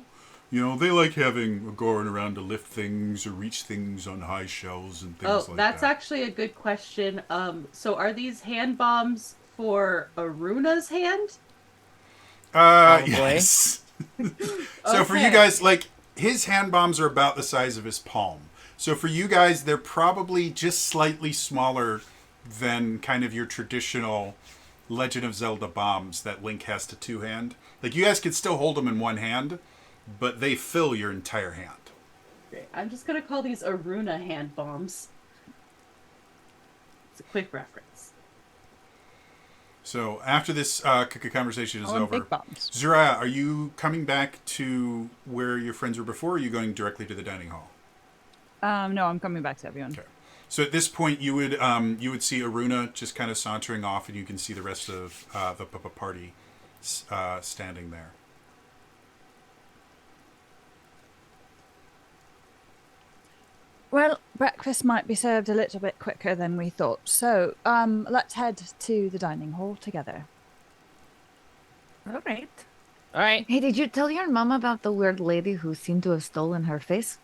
you know, they like having going around to lift things or reach things on high shelves and things Oh, like that's that. actually a good question. So are these hand bombs for Aruna's hand? Probably. Yes. So for you Okay. guys, like, his hand bombs are about the size of his palm. So for you guys, they're probably just slightly smaller than kind of your traditional Legend of Zelda bombs that Link has to two-hand. Like, you guys can still hold them in one hand, but they fill your entire hand. Great. I'm just gonna call these Aruna hand bombs. It's a quick reference. So after this conversation is All in over, big bombs. Zuriah, are you coming back to where your friends were before, or are you going directly to the dining hall? No, I'm coming back to everyone. Okay. So at this point, you would see Aruna just kind of sauntering off, and you can see the rest of the party standing there. Well, breakfast might be served a little bit quicker than we thought. So, let's head to the dining hall together. All right. All right. Hey, did you tell your mom about the weird lady who seemed to have stolen her face?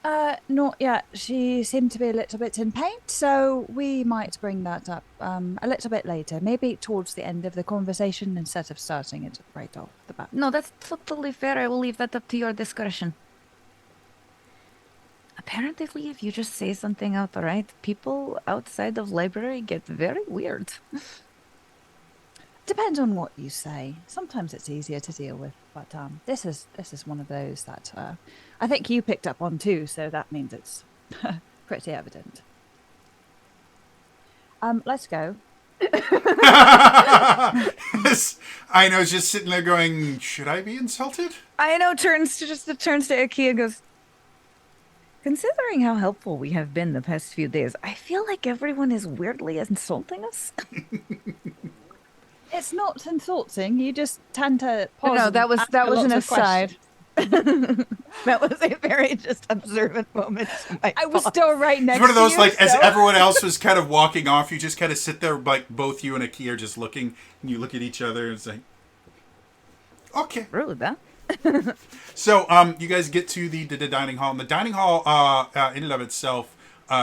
Not yet. She seemed to be a little bit in pain, so we might bring that up a little bit later. Maybe towards the end of the conversation instead of starting it right off the bat. No, that's totally fair. I will leave that up to your discretion. Apparently, if you just say something outright, people outside of library get very weird. Depends on what you say. Sometimes it's easier to deal with, but this is one of those that I think you picked up on too. So that means it's pretty evident. Let's go. Yes, I know, just sitting there going, should I be insulted? I know. Turns to Ikea and goes. Considering how helpful we have been the past few days, I feel like everyone is weirdly insulting us. It's not insulting. You just tend to pause. No, and that was ask an lots of aside. questions. That was a very just observant moment. I was still right next It's one of those, to you. like, as so- everyone else was kind of walking off, you just kind of sit there, like, both you and Aki are just looking, and you look at each other and say, okay. Rude, huh? So, you guys get to the dining hall, and the dining hall, in and of itself,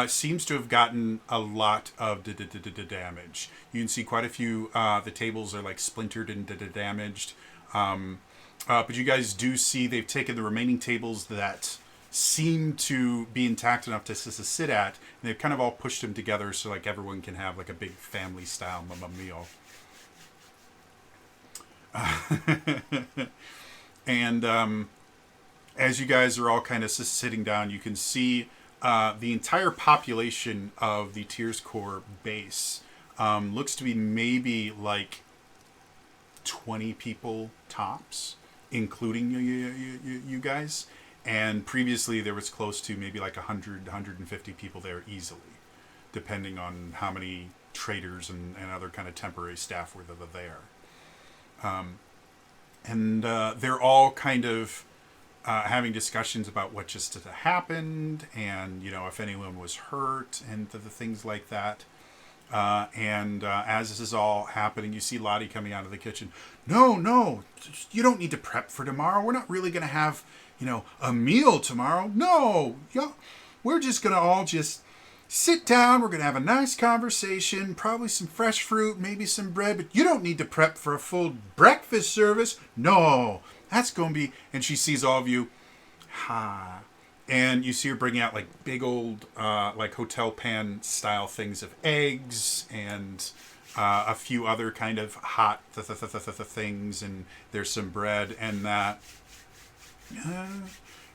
seems to have gotten a lot of damage. You can see quite a few, the tables are, like, splintered and damaged. But you guys do see they've taken the remaining tables that seem to be intact enough to sit at, and they've kind of all pushed them together so, like, everyone can have, like, a big family-style meal. And as you guys are all kind of sitting down, you can see the entire population of the Tears Core base looks to be maybe like 20 people tops, including you guys. And previously there was close to maybe like 100, 150 people there easily, depending on how many traders and other kind of temporary staff were there. And they're all kind of having discussions about what just happened, and if anyone was hurt, and the things like that. And as this is all happening, you see Lottie coming out of the kitchen. No, you don't need to prep for tomorrow. We're not really going to have a meal tomorrow. No, we're just going to all just sit down. We're going to have a nice conversation, probably some fresh fruit, maybe some bread, but you don't need to prep for a full breakfast service. No, that's going to be... And she sees all of you. And you see her bringing out like big old, like hotel pan style things of eggs and a few other kind of hot things. And there's some bread and that.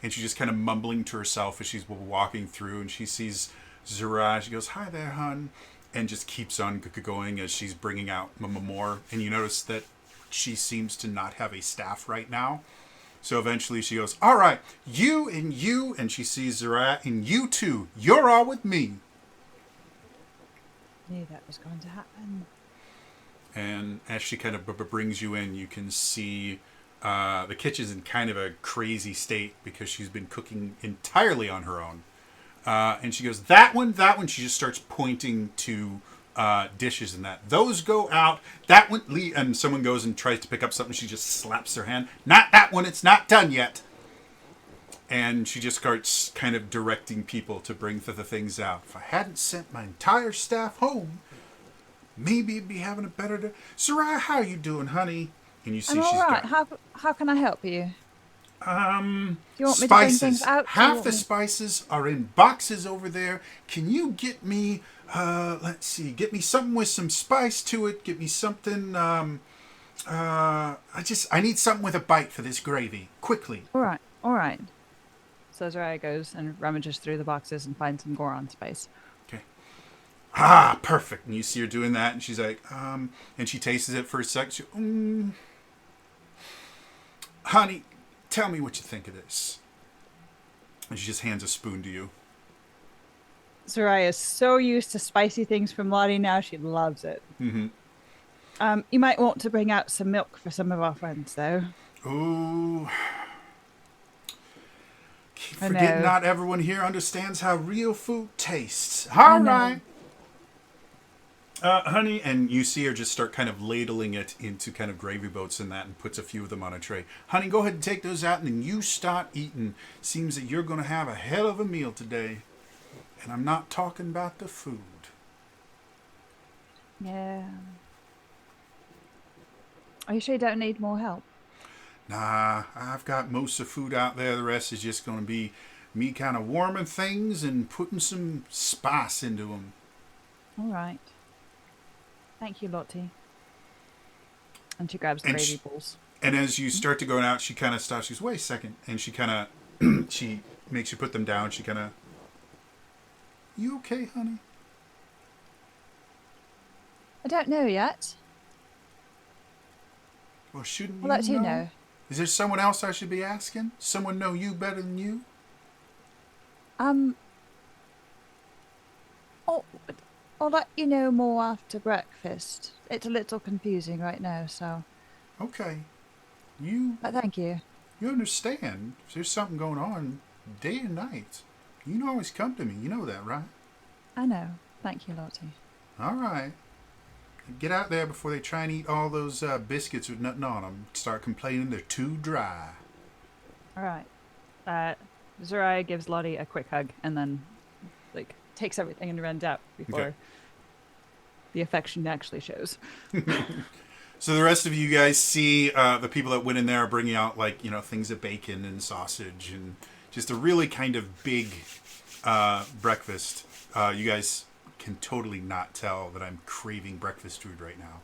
And she's just kind of mumbling to herself as she's walking through, and she sees Zura. She goes, "Hi there, hon," and just keeps on going as she's bringing out more. And you notice that she seems to not have a staff right now. So eventually she goes, "All right, you, and she sees Zura, and you too. You're all with me." Knew that was going to happen. And as she kind of brings you in, you can see the kitchen's in kind of a crazy state because she's been cooking entirely on her own. And she goes, that one. She just starts pointing to dishes and that. Those go out. That one, and someone goes and tries to pick up something. She just slaps their hand. Not that one. It's not done yet. And she just starts kind of directing people to bring the things out. If I hadn't sent my entire staff home, maybe you'd be having a better day. Soraya, how are you doing, honey? And you see I'm she's all right. got... How can I help you? Do you want me to bring Spices. things out? Half the spices are in boxes over there. Can you get me, let's see, get me something with some spice to it. Get me something, I need something with a bite for this gravy. Quickly. All right. So Zariah goes and rummages through the boxes and finds some Goron spice. Okay. Perfect. And you see her doing that, and she's like, and she tastes it for a sec. She, honey, tell me what you think of this. And she just hands a spoon to you. Zariah is so used to spicy things from Lottie now, she loves it. Mm-hmm. You might want to bring out some milk for some of our friends, though. Ooh. I forget know. not everyone here understands how real food tastes. I All know. right. Honey, and you see her just start kind of ladling it into kind of gravy boats and that, and puts a few of them on a tray. Honey, go ahead and take those out, and then you start eating. Seems that you're going to have a hell of a meal today. And I'm not talking about the food. Yeah. Are you sure you don't need more help? Nah, I've got most of the food out there. The rest is just going to be me kind of warming things and putting some spice into them. All right. Thank you, Lottie. And she grabs the And gravy balls. And as you start to go out, she kind of stops. She goes, wait a second. And she kind of, she makes you put them down. She kind of, you okay, honey? I don't know yet. Well, shouldn't I'll let you know. Is there someone else I should be asking? Someone know you better than you? I'll let you know more after breakfast. It's a little confusing right now, so. Okay. You But thank you. understand. If there's something going on day and night, you can always come to me. You know that, right? I know. Thank you, Lottie. All right. Get out there before they try and eat all those biscuits with nothing on them. Start complaining they're too dry. All right. Zariah gives Lottie a quick hug and then, like, takes everything and runs out before Okay. the affection actually shows. So the rest of you guys see the people that went in there are bringing out, like, you know, things of bacon and sausage and just a really kind of big breakfast. You guys can totally not tell that I'm craving breakfast food right now.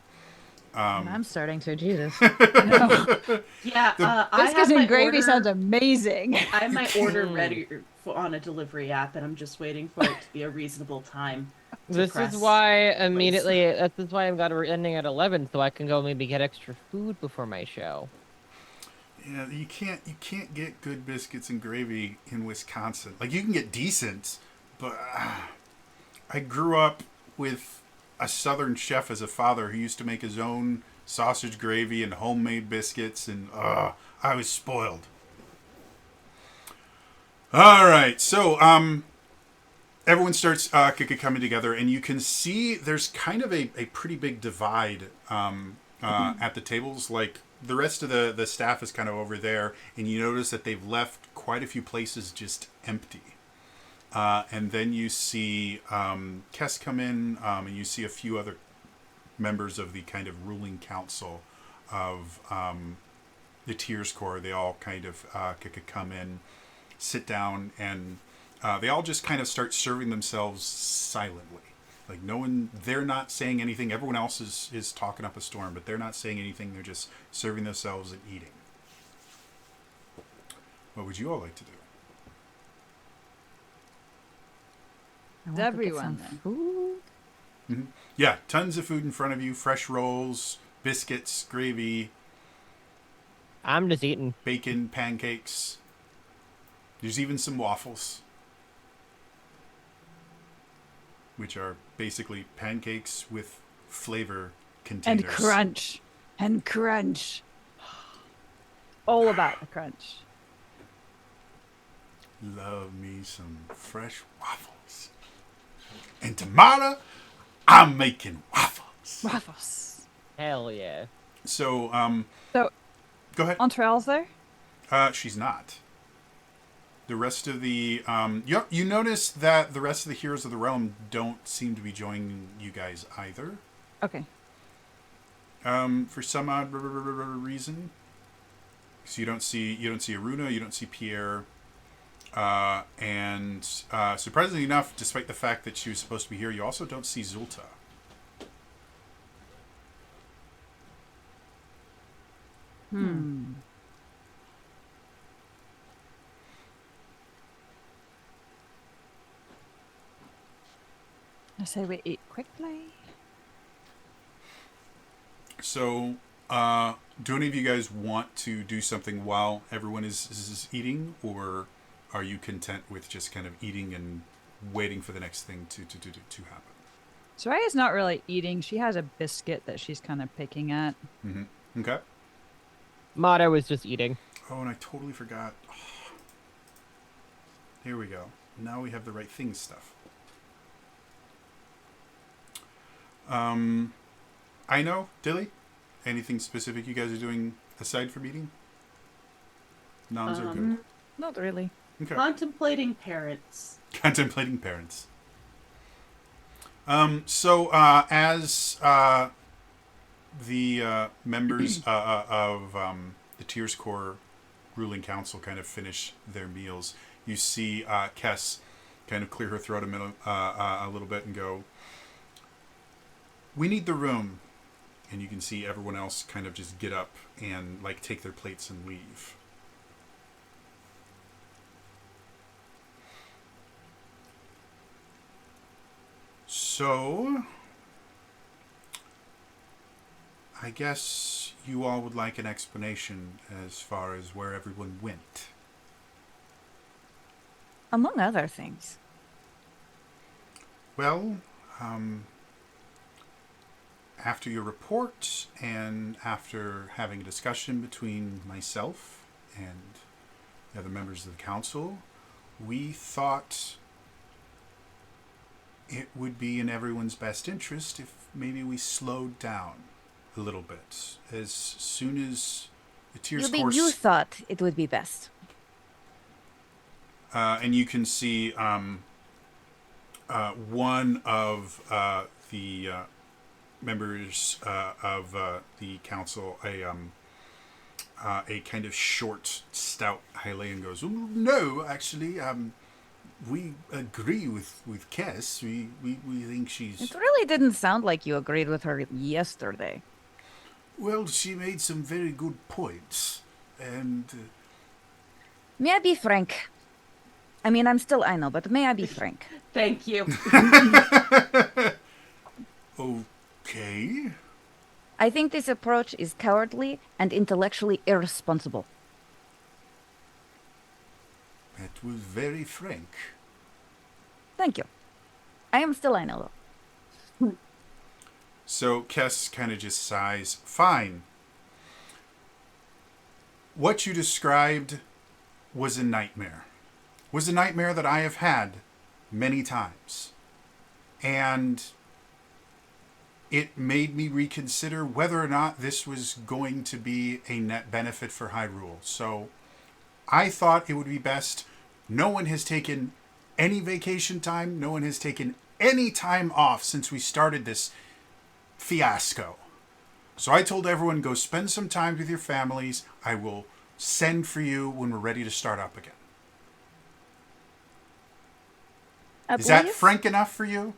I'm starting to. Jesus. Yeah, I Biscuits have my and gravy order, sounds amazing. I have my order ready on a delivery app, and I'm just waiting for it to be a reasonable time. This press is why place. immediately. This is why I've got it ending at 11, so I can go maybe get extra food before my show. Yeah, you can't get good biscuits and gravy in Wisconsin. Like, you can get decent, but I grew up with a Southern chef as a father who used to make his own sausage gravy and homemade biscuits, and I was spoiled. All right, so everyone starts coming together, and you can see there's kind of a pretty big divide at the tables. Like, the rest of the staff is kind of over there, and you notice that they've left quite a few places just empty. And then you see Kess come in, and you see a few other members of the kind of ruling council of the Tears Corps. They all kind of come in, sit down, and they all just kind of start serving themselves silently. Like, no one, they're not saying anything. Everyone else is talking up a storm, but they're not saying anything. They're just serving themselves and eating. What would you all like to do? I want to get Everyone some then. food. Yeah, tons of food in front of you. Fresh rolls, biscuits, gravy, I'm just eating. bacon, pancakes. There's even some waffles, which are basically pancakes with flavor containers. And crunch. And crunch. All about the crunch. Love me some fresh waffles. And tomorrow, I'm making waffles. Waffles. Hell yeah. So, So, go ahead. Entrel's there? She's not. The rest of the you notice that the rest of the heroes of the realm don't seem to be joining you guys either. Okay. For some odd reason. So you don't see Aruna, you don't see Pierre, and surprisingly enough, despite the fact that she was supposed to be here, you also don't see Zulta. I say we eat quickly. So, do any of you guys want to do something while everyone is eating, or are you content with just kind of eating and waiting for the next thing to happen? Soraya's not really eating. She has a biscuit that she's kind of picking at. Mm-hmm. Okay. Motto was just eating. Oh, and I totally forgot. Here we go. Now we have the right thing stuff. I know, Dilly. Anything specific you guys are doing aside from eating? Noms are good. Not really. Okay. Contemplating parents. Contemplating parents. So as the members of the Tears Core ruling council kind of finish their meals, you see Kess kind of clear her throat a little bit and go, "We need the room." And you can see everyone else kind of just get up and like take their plates and leave. So, I guess you all would like an explanation as far as where everyone went. Among other things. Well, after your report and after having a discussion between myself and the other members of the council, we thought it would be in everyone's best interest if maybe we slowed down a little bit. As soon as the Tears Course... You thought it would be best. and you can see one of the members of the council, a kind of short, stout Hylian goes, "Oh, no, actually, we agree with Kess. We think she's... It really didn't sound like you agreed with her yesterday. Well, she made some very good points, and... May I be frank? I mean, I'm still Aino, but may I be frank? Thank you. Okay. I think this approach is cowardly and intellectually irresponsible. That was very frank. Thank you. I am still Aino, though. So Kess kind of just sighs. Fine. What you described was a nightmare. Was a nightmare that I have had many times. And it made me reconsider whether or not this was going to be a net benefit for Hyrule. So I thought it would be best. No one has taken any vacation time. No one has taken any time off since we started this fiasco. So I told everyone, go spend some time with your families. I will send for you when we're ready to start up again. Is that Please? frank enough for you?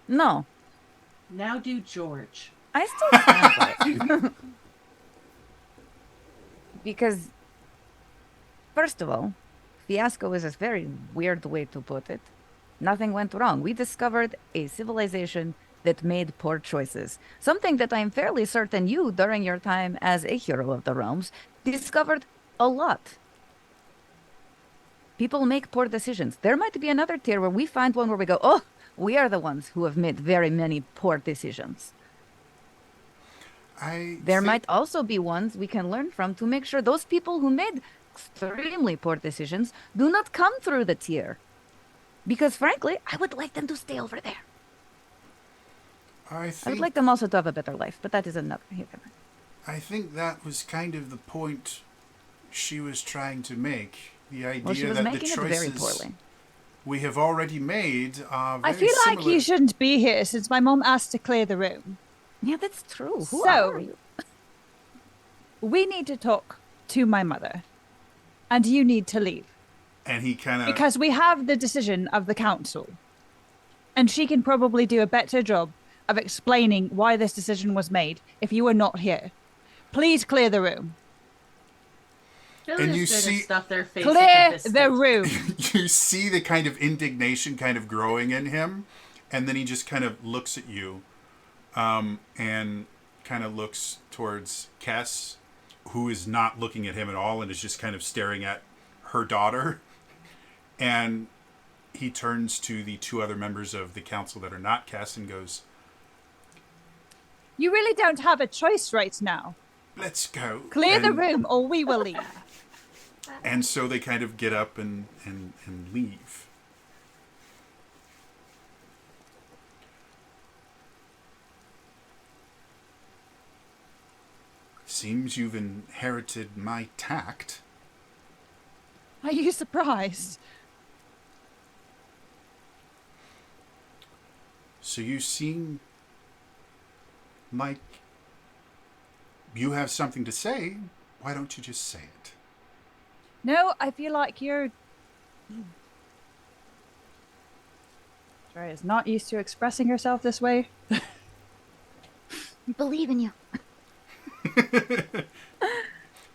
No. Now do George. I still stand by it. Because, first of all, fiasco is a very weird way to put it. Nothing went wrong. We discovered a civilization that made poor choices. Something that I'm fairly certain you, during your time as a hero of the realms, discovered a lot. People make poor decisions. There might be another tier where we find one where we go, oh, we are the ones who have made very many poor decisions. There might also be ones we can learn from to make sure those people who made extremely poor decisions do not come through the tier. Because frankly, I would like them to stay over there. I I would like them also to have a better life, but that is another. I think that was kind of the point she was trying to make. The idea Well, she was that the making it very choices poorly. we have already made are very I feel like similar. you shouldn't be here since my mom asked to clear the room. Yeah, that's true. Who So- are you? We need to talk to my mother. And you need to leave. And he kind of... Because we have the decision of the council. And she can probably do a better job of explaining why this decision was made if you were not here. Please clear the room. And you see- stuff their face with Clear a biscuit. the room. you see the kind of indignation kind of growing in him, and then he just kind of looks at you, and kind of looks towards Kess, who is not looking at him at all and is just kind of staring at her daughter. And he turns to the two other members of the council that are not Kess and goes, You really don't have a choice right now. "Let's go." Clear the And room or we will leave. And so they kind of get up and leave. Seems you've inherited my tact. Are you surprised? So you seem like you have something to say. Why don't you just say it? No, I feel like you're. Sorry, is not used to expressing herself this way. We believe in you.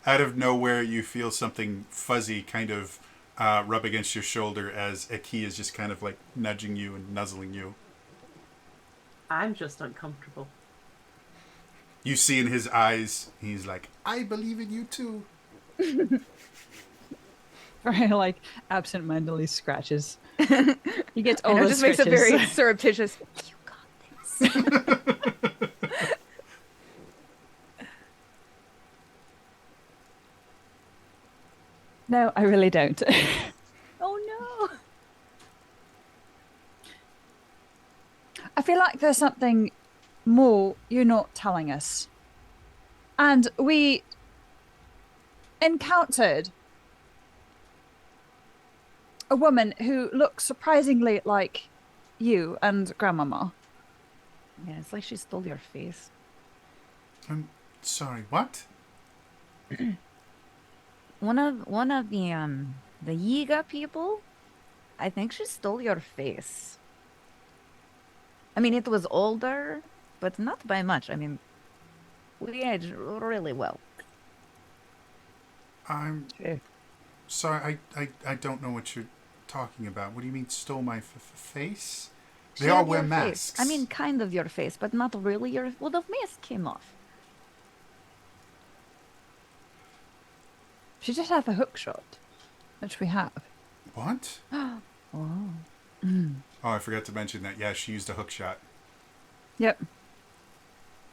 Out of nowhere, you feel something fuzzy kind of rub against your shoulder as Eki is just kind of like nudging you and nuzzling you. I'm just uncomfortable. You see in his eyes, he's like, I believe in you too. Very like absent-mindedly scratches. He gets all And it those just makes a scratches. very surreptitious. You got this. No, I really don't. Oh no. I feel like there's something more you're not telling us. And we encountered a woman who looks surprisingly like you and Grandmama. Yeah, it's like she stole your face. I'm sorry, what? One of the Yiga people, I think she stole your face. I mean, it was older, but not by much. I mean, we aged really well. I'm True. sorry, I don't know what you're talking about. What do you mean stole my face? She They all had wear your masks. face. I mean, kind of your face, but not really your. Well, the mask came off. She did have a hook shot, which we have. What? Oh. Oh, I forgot to mention that. Yeah, she used a hook shot. Yep.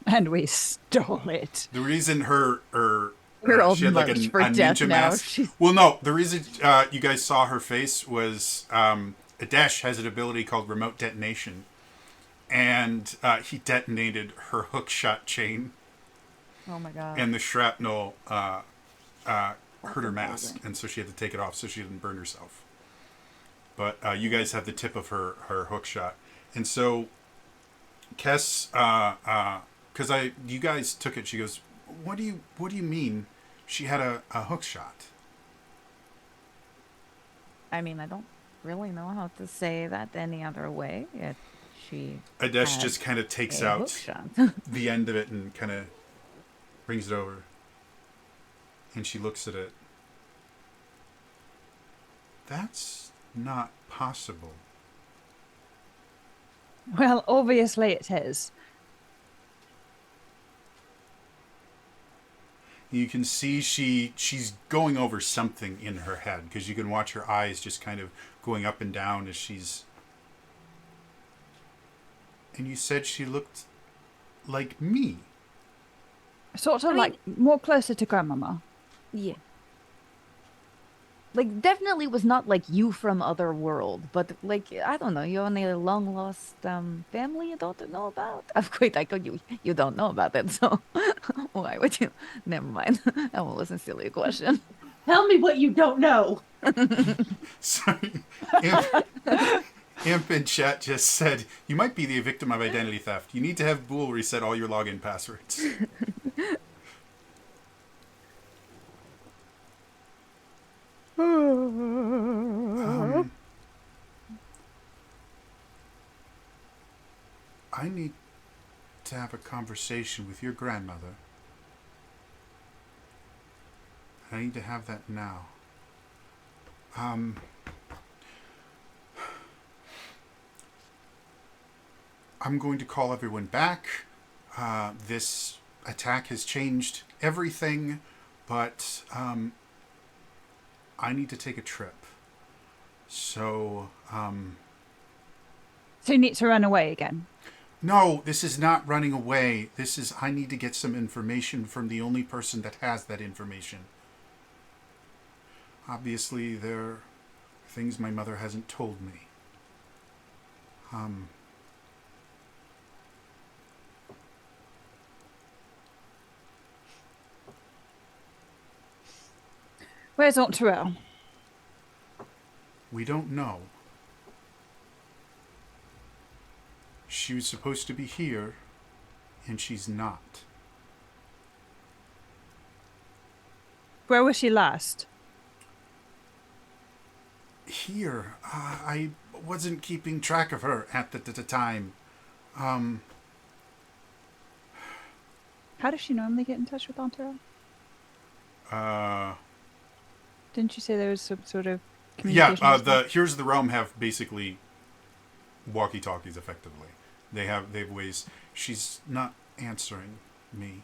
And we stole it. The reason her We're all she had like a marked for death ninja now. mask. She's- Well, no, the reason you guys saw her face was Adesh has an ability called remote detonation, and he detonated her hook shot chain, Oh my god. and the shrapnel hurt her mask, and so she had to take it off so she didn't burn herself. But you guys have the tip of her hook shot, and so Kess, because you guys took it. She goes, "What do you mean? She had a hook shot?" I mean, I don't really know how to say that any other way. Yet she Adesh had just kind of takes a hook out shot. the end of it and kind of brings it over, and she looks at it. That's not possible. Well, obviously it is. You can see she's going over something in her head because you can watch her eyes just kind of going up and down as she's. And you said she looked like me. Sort of I mean- like more closer to Grandmama. Yeah. Like, definitely was not like you from other world, but like, I don't know, you're on a long lost family you don't know about? Of course, I could you don't know about it, so why would you? Never mind. That was a silly question. Tell me what you don't know. Sorry. Imp in chat just said, you might be the victim of identity theft. You need to have Bool reset all your login passwords. I need to have a conversation with your grandmother. I need to have that now. I'm going to call everyone back. This attack has changed everything, but I need to take a trip. So, So you need to run away again. no, this is not running away. This is, I need to get some information from the only person that has that information. Obviously, there are things my mother hasn't told me. Where's Aunt Terrell? We don't know. She was supposed to be here, and she's not. Where was she last? Here. I wasn't keeping track of her at the time. How does she normally get in touch with Aunt Terrell? Didn't you say there was some sort of communication? Yeah, the Heroes of the Realm have basically walkie-talkies, effectively. They've ways. She's not answering me.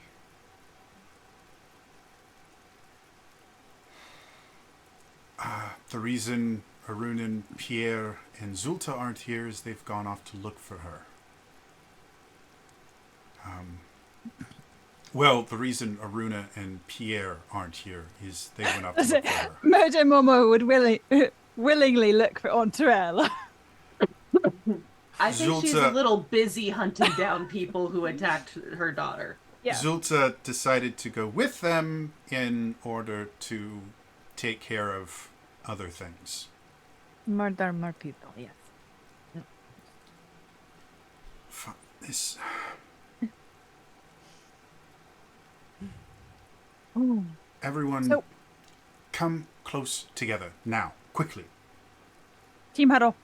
The reason Arun and Pierre and Zulta aren't here is they've gone off to look for her. Well, the reason Aruna and Pierre aren't here is they went up to look for her. Mojo Momo would willingly look for Aunt Terrell. I think she's a Zulta- little busy hunting down people who attacked her daughter. Yeah. Zulta decided to go with them in order to take care of other things. Murder more people, yes. This... Oh. Everyone, So- come close together now, quickly. Team huddle.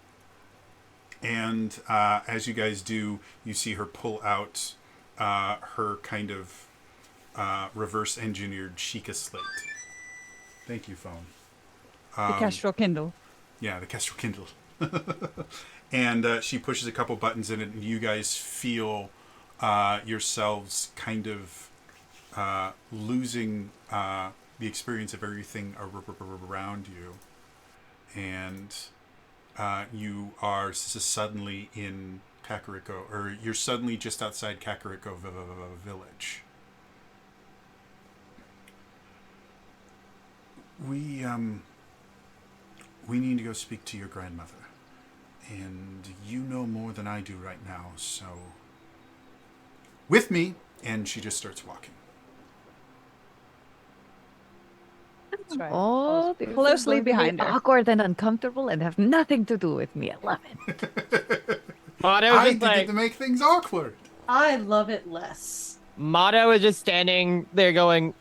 And as you guys do, you see her pull out her kind of reverse-engineered Sheikah slate. Thank you, phone. The Kestrel Kindle. Yeah, the Kestrel Kindle. And she pushes a couple buttons in it, and you guys feel yourselves kind of losing the experience of everything around you. And you are suddenly in Kakariko, or you're suddenly just outside Kakariko village. We need to go speak to your grandmother. And you know more than I do right now, so... With me! And she just starts walking. That's right. Oh, these are Closely going to be behind her. awkward and uncomfortable and have nothing to do with me. I love it. Motto I is did just it like to make things awkward. I love it less. Motto is just standing there going,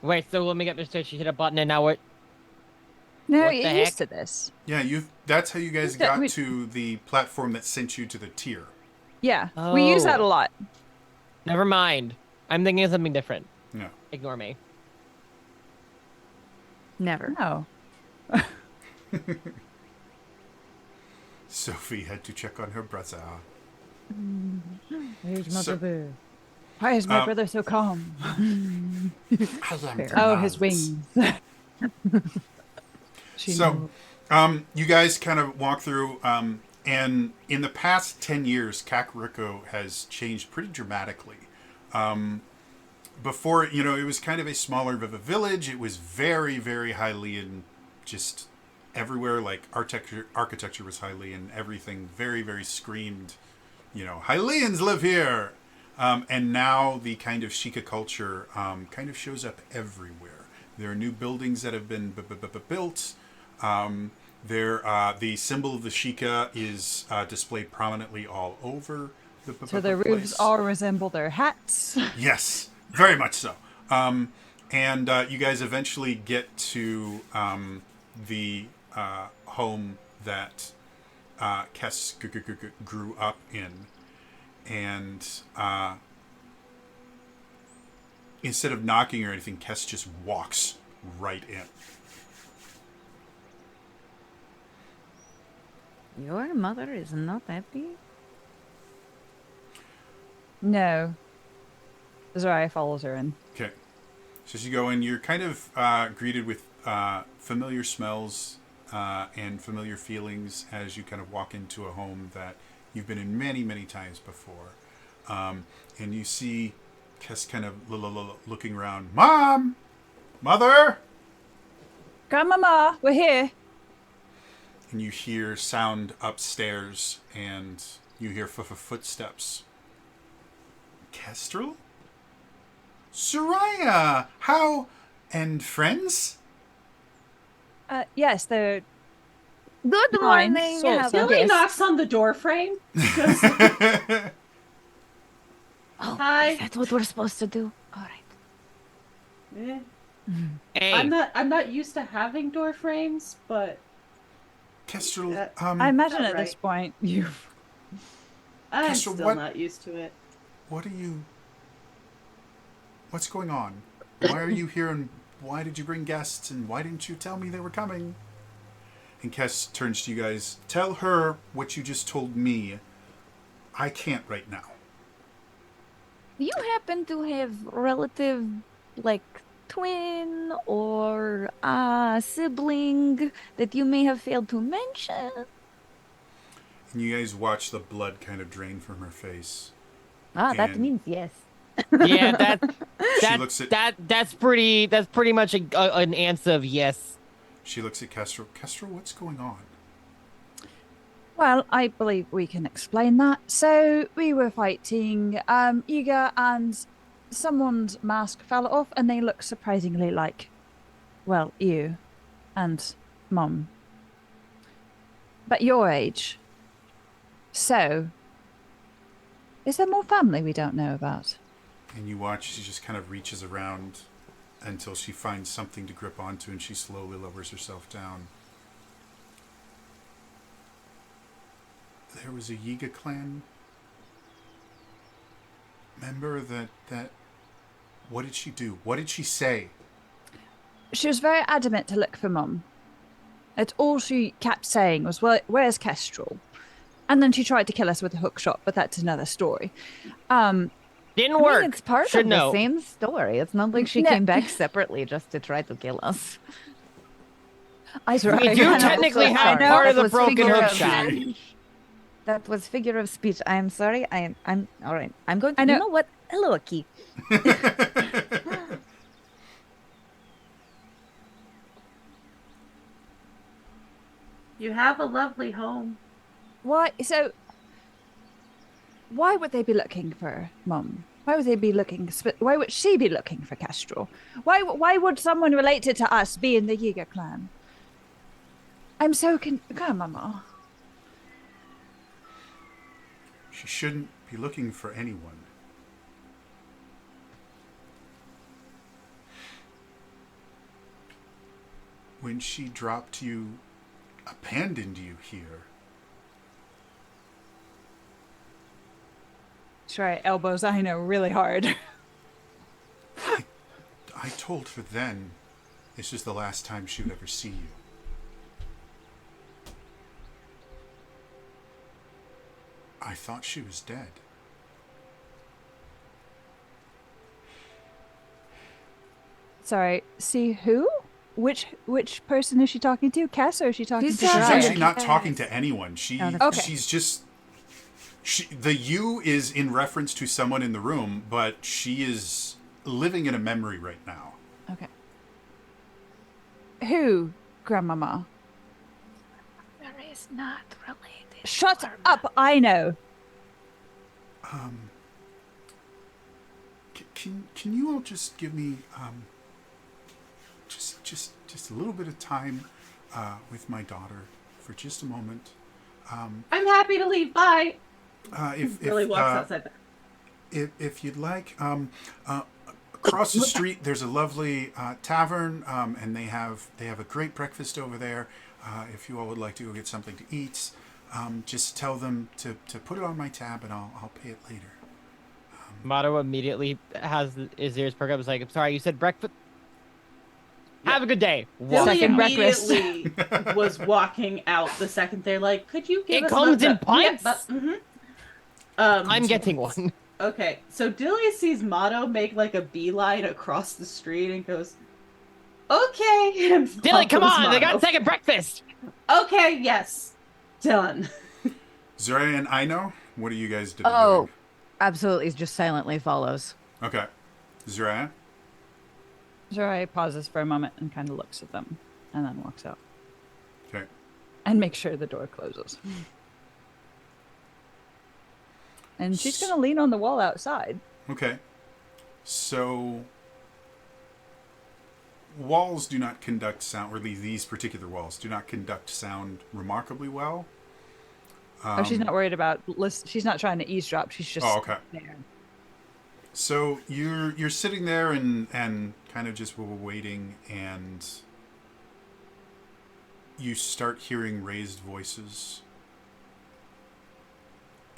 wait, so let me get this straight. She hit a button and now what? No, What you're the used heck? to this. Yeah, that's how you guys Yeah, got to the platform that sent you to the tier. Yeah, we use that a Oh. lot. Never mind. I'm thinking of something different. No. Ignore me. Never. No. Sophie had to check on her brother. Where's So- Mother Bear? Why is my Um, brother so calm? I am Oh, his Gernaz. wings. So, you guys kind of walk through, and in the past 10 years, Kakariko has changed pretty dramatically. Before, it was kind of a smaller village. It was very, very Hylian, just everywhere. Like, architecture was Hylian, everything very, very screamed, Hylians live here! And now the kind of Sheikah culture kind of shows up everywhere. There are new buildings that have been built. The symbol of the Sheikah is displayed prominently all over the So the roofs place. all resemble their hats. Yes, very much so. And you guys eventually get to the home that Kess grew up in. And instead of knocking or anything, Kess just walks right in. Your mother is not happy? No. Zariah follows her in. Okay. So as you go in, you're kind of greeted with familiar smells and familiar feelings as you kind of walk into a home that you've been in many, many times before. And you see Kess kind of looking around. Mom! Mother! Grandmama, we're here. And you hear sound upstairs, and you hear footsteps. Kestrel? Soraya! How? And friends? Yes, they're Good Fine, morning. sort How- of. Billy Yes. knocks on the door frame. Goes, Oh, Hi. is that what we're supposed to do? All right. eh, Hey, I'm not used to having door frames, but Kestrel, I imagine Not at this right. point you. I'm Kestrel, still what- not used to it. what are you... What's going on? Why are you here, and why did you bring guests, and why didn't you tell me they were coming? And Kes turns to you guys. Tell her what you just told me. I can't right now. Do you happen to have relative, like twin or sibling that you may have failed to mention? And you guys watch the blood kind of drain from her face. That And- means yes. yeah, She looks at that's pretty much an answer of yes. she looks at Kestrel. Kestrel, what's going on? Well, I believe we can explain that. So we were fighting Iga, and someone's mask fell off, and they look surprisingly like, well, you and Mom. But your age. So, is there more family we don't know about? And you watch, she just kind of reaches around until she finds something to grip onto, and she slowly lowers herself down. There was a Yiga clan member that what did she do? What did she say? She was very adamant to look for Mum. That's all she kept saying was, well, where's Kestrel? And then she tried to kill us with a hook shot, but that's another story. Didn't I work. mean, it's part Should of know. the same story. It's not like she No. came back separately just to try to kill us. I We do I know, technically I have know, part of that the was broken figure hook of shot. That was figure of speech. I am sorry. I'm all right. I'm going to. I know- You know what? Hello, Aki. You have a lovely home. Why? So, why would they be looking for Mum? Why would they be looking? Why would she be looking for Kestrel? Why would someone related to us be in the Yiga clan? I'm so Come, Mama. She shouldn't be looking for anyone. When she dropped you, abandoned you here, Try elbows. I know really hard. I told her then this was the last time she would ever see you. I thought she was dead. Sorry. See who? Which person is she talking to? Cass, or is she talking She's to She's Right. Soraya? actually not talking to anyone. Oh, that's Okay. She's just the you is in reference to someone in the room, but she is living in a memory right now. Okay. Who, Grandmama? There is not related. Shut up! I know. Can you all just give me just a little bit of time with my daughter for just a moment? I'm happy to leave. Bye. If Billy walks outside. if you'd like, across the street there's a lovely tavern, and they have a great breakfast over there. If you all would like to go get something to eat, just tell them to put it on my tab, and I'll pay it later. Motto immediately has his ears perk up. It's like, I'm sorry, you said breakfast. Have a good day. Walk. Billy Second breakfast. immediately was walking out the second they're like, could you give It us comes in another-" Yeah, pints. mhm. I'm getting one. Okay, so Delia sees Motto make like a beeline across the street and goes, okay. And Dilly, come follows on! They got Motto. second breakfast. Okay, yes. Done. Zora and Aino, what are you guys doing? Oh, absolutely. Just silently follows. Okay. Zora, Soraya pauses for a moment and kind of looks at them. and then walks out Okay. and makes sure the door closes. And she's gonna lean on the wall outside. Okay. So walls do not conduct sound, or these particular walls do not conduct sound remarkably well. She's not worried about she's not trying to eavesdrop. She's just Oh, okay. there. So you're sitting there and kind of just waiting, and you start hearing raised voices,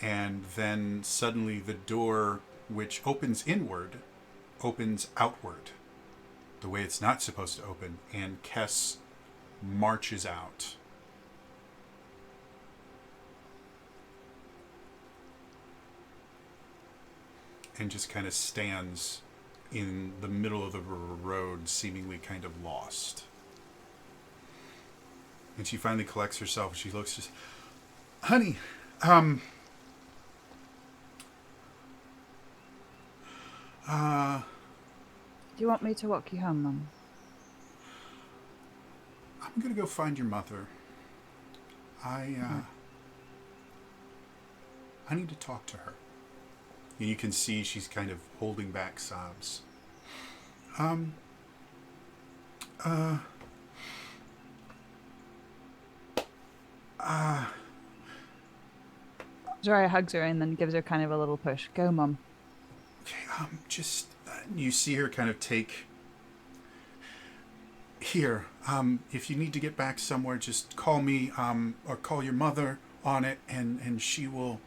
and then suddenly the door, which opens inward, opens outward, the way it's not supposed to open, and Kess marches out. And just kind of stands in the middle of the road, seemingly kind of lost. And she finally collects herself. She looks, just, honey, Do you want me to walk you home, Mum? I'm gonna go find your mother. I need to talk to her. And you can see she's kind of holding back sobs. Zariah hugs her and then gives her kind of a little push. Go, Mum. Okay, just you see her kind of take. Here, if you need to get back somewhere, just call me, or call your mother on it, and she will.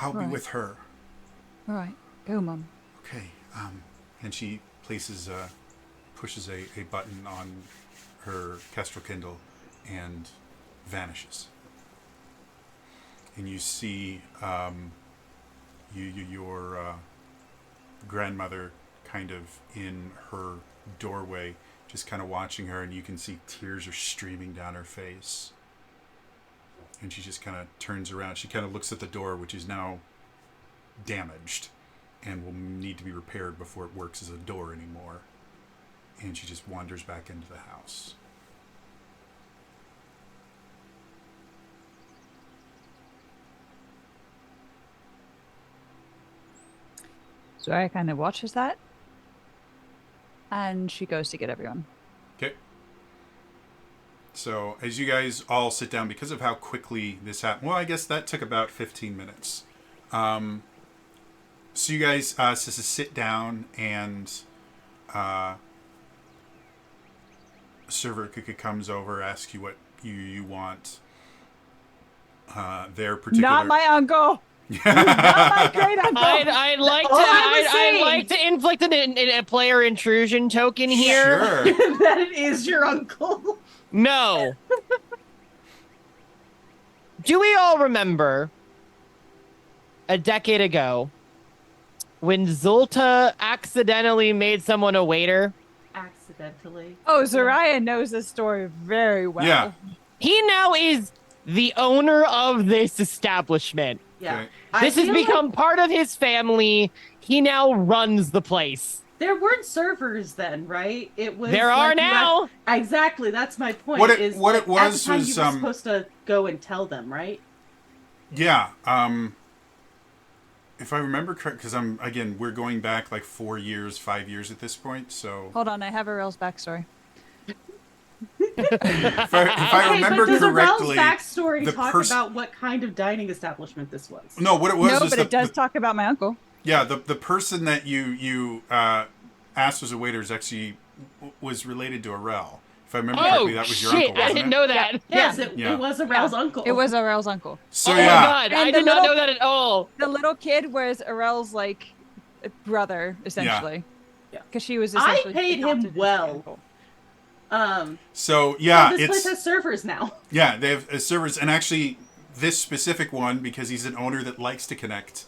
I'll be Right. with her. All right. Go, Mum. Okay. And she pushes a button on her Kestrel Kindle and vanishes. And you see your grandmother kind of in her doorway, just kind of watching her, and you can see tears are streaming down her face. And she just kind of turns around. She kind of looks at the door, which is now damaged and will need to be repaired before it works as a door anymore. And she just wanders back into the house. Zariah kind of watches that. And she goes to get everyone. Okay. So as you guys all sit down, because of how quickly this happened, well, I guess that took about 15 minutes. So you guys sit down, and server comes over, asks you what you want. Their particular. Not my uncle. Not my great uncle. I'd like to. All I was I'd saying- like to inflict a player intrusion token here. Sure. That it is your uncle. No. Do we all remember a decade ago when Zulta accidentally made someone a waiter? Accidentally. Oh, Zariah knows this story very well. Yeah. He now is the owner of this establishment. Yeah. Okay. This has feel like become part of his family. He now runs the place. there weren't servers then, right? It was. There are like you now. had- exactly. That's my point. What it is, was at the time was, you were supposed to go and tell them, right? Yeah. If I remember correct, because we're going back like 4 years, 5 years at this point. So Hold on, I have Arel's backstory. if I Okay, remember but does correctly, Arel's backstory the talk pers- about what kind of dining establishment this was? no, what it was No, was but it does talk about my uncle. the person that you asked as a waiter is actually was related to Arel. If I remember Oh correctly, that was your shit! uncle, I wasn't didn't it? know that. Yes, Yeah. it was Arel's uncle. It was Arel's uncle. So Oh yeah, my god! And I the did not little- know that at all. The little kid was Arel's like brother, essentially. Yeah. Because she was I essentially paid him adopted as the well. uncle. so So yeah, this place it's has servers now. yeah they have servers, and actually this specific one, because he's an owner that likes to connect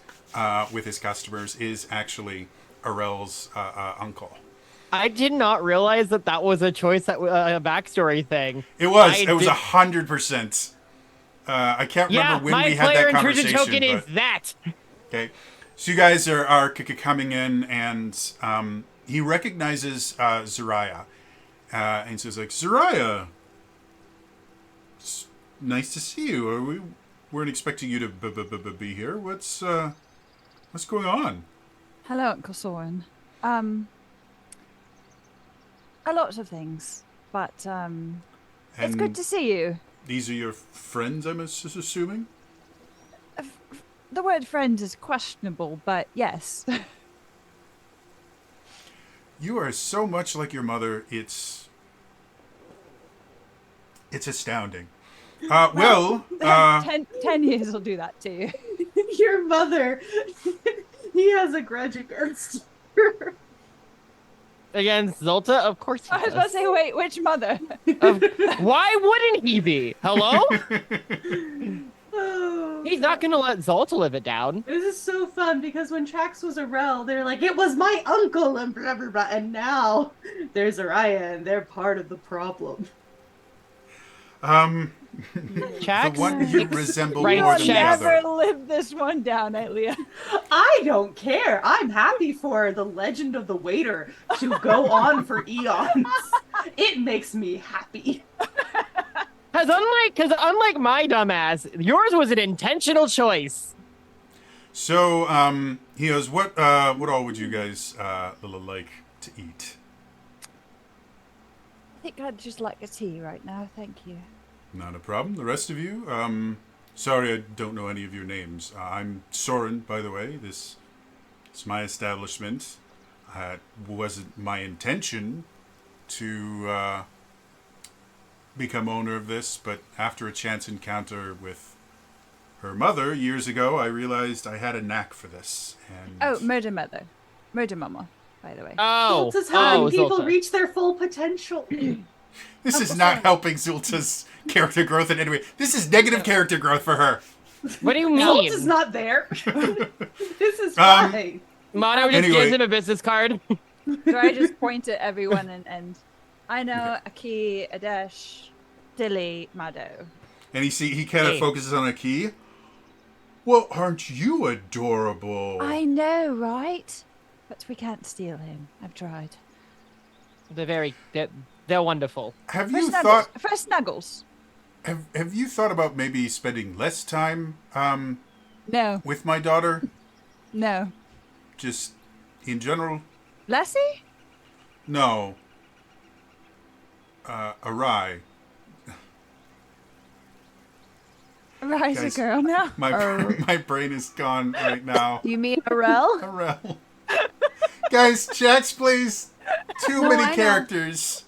with his customers, is actually Arel's uncle. I did not realize that was a choice, that a backstory thing. It was. I It was did- 100%. I can't Yeah, remember when my we had player that intrusion conversation. token is but- that. Okay, so you guys are coming in, and he recognizes Zariah, and says like, Zariah, nice to see you. We weren't expecting you to be here. What's going on? Hello, Uncle Soren. A lot of things, but it's And good to see you. these are your friends, I'm assuming? The word friend is questionable, but yes. You are so much like your mother. It's astounding. Well, 10 years will do that to you. Your mother. He has a grudge against her. Against Zolta? Of course he I was does. about to say, wait, which mother? Why wouldn't he be? Hello? Oh, He's not going to let Zolta live it down. This is so fun because when Trax was a rel, they're like, it was my uncle and blah blah blah, and now there's Araya and they're part of the problem. Chax? the one you resemble Right, more You'll than the Chax. never other. live this one down, Aelia. I don't care. I'm happy for the legend of the waiter to go on for eons. It makes me happy. Because unlike my dumbass, yours was an intentional choice. So, he goes, what all would you guys like to eat? I think I'd just like a tea right now, thank you. Not a problem. The rest of you, sorry I don't know any of your names. I'm Soren, by the way. This is my establishment. It wasn't my intention to become owner of this, but after a chance encounter with her mother years ago, I realized I had a knack for this. And Oh, murder mother. Murder mama, by the way. Oh. Zolta's helping people Zolta. reach their full potential. this is not helping Zulta's character growth in any way. This is negative character growth for her. What do you mean? Zolta's not there. This is fine. Mono just Anyway. gives him a business card. So I just point at everyone and I know Aki, Adesh, Dilly, Mado. And he kind of Hey. focuses on a key. Well, aren't you adorable? I know, right? But we can't steal him. I've tried. They're wonderful. Have For you snuggles. thought? For snuggles. Have you thought about maybe spending less time No. with my daughter, No. just in general? Lessie? No. Arai. Rise Guys, a girl now. My brain is gone right now. You mean Arel? Arel. Guys, Jax plays too No, many I know. characters.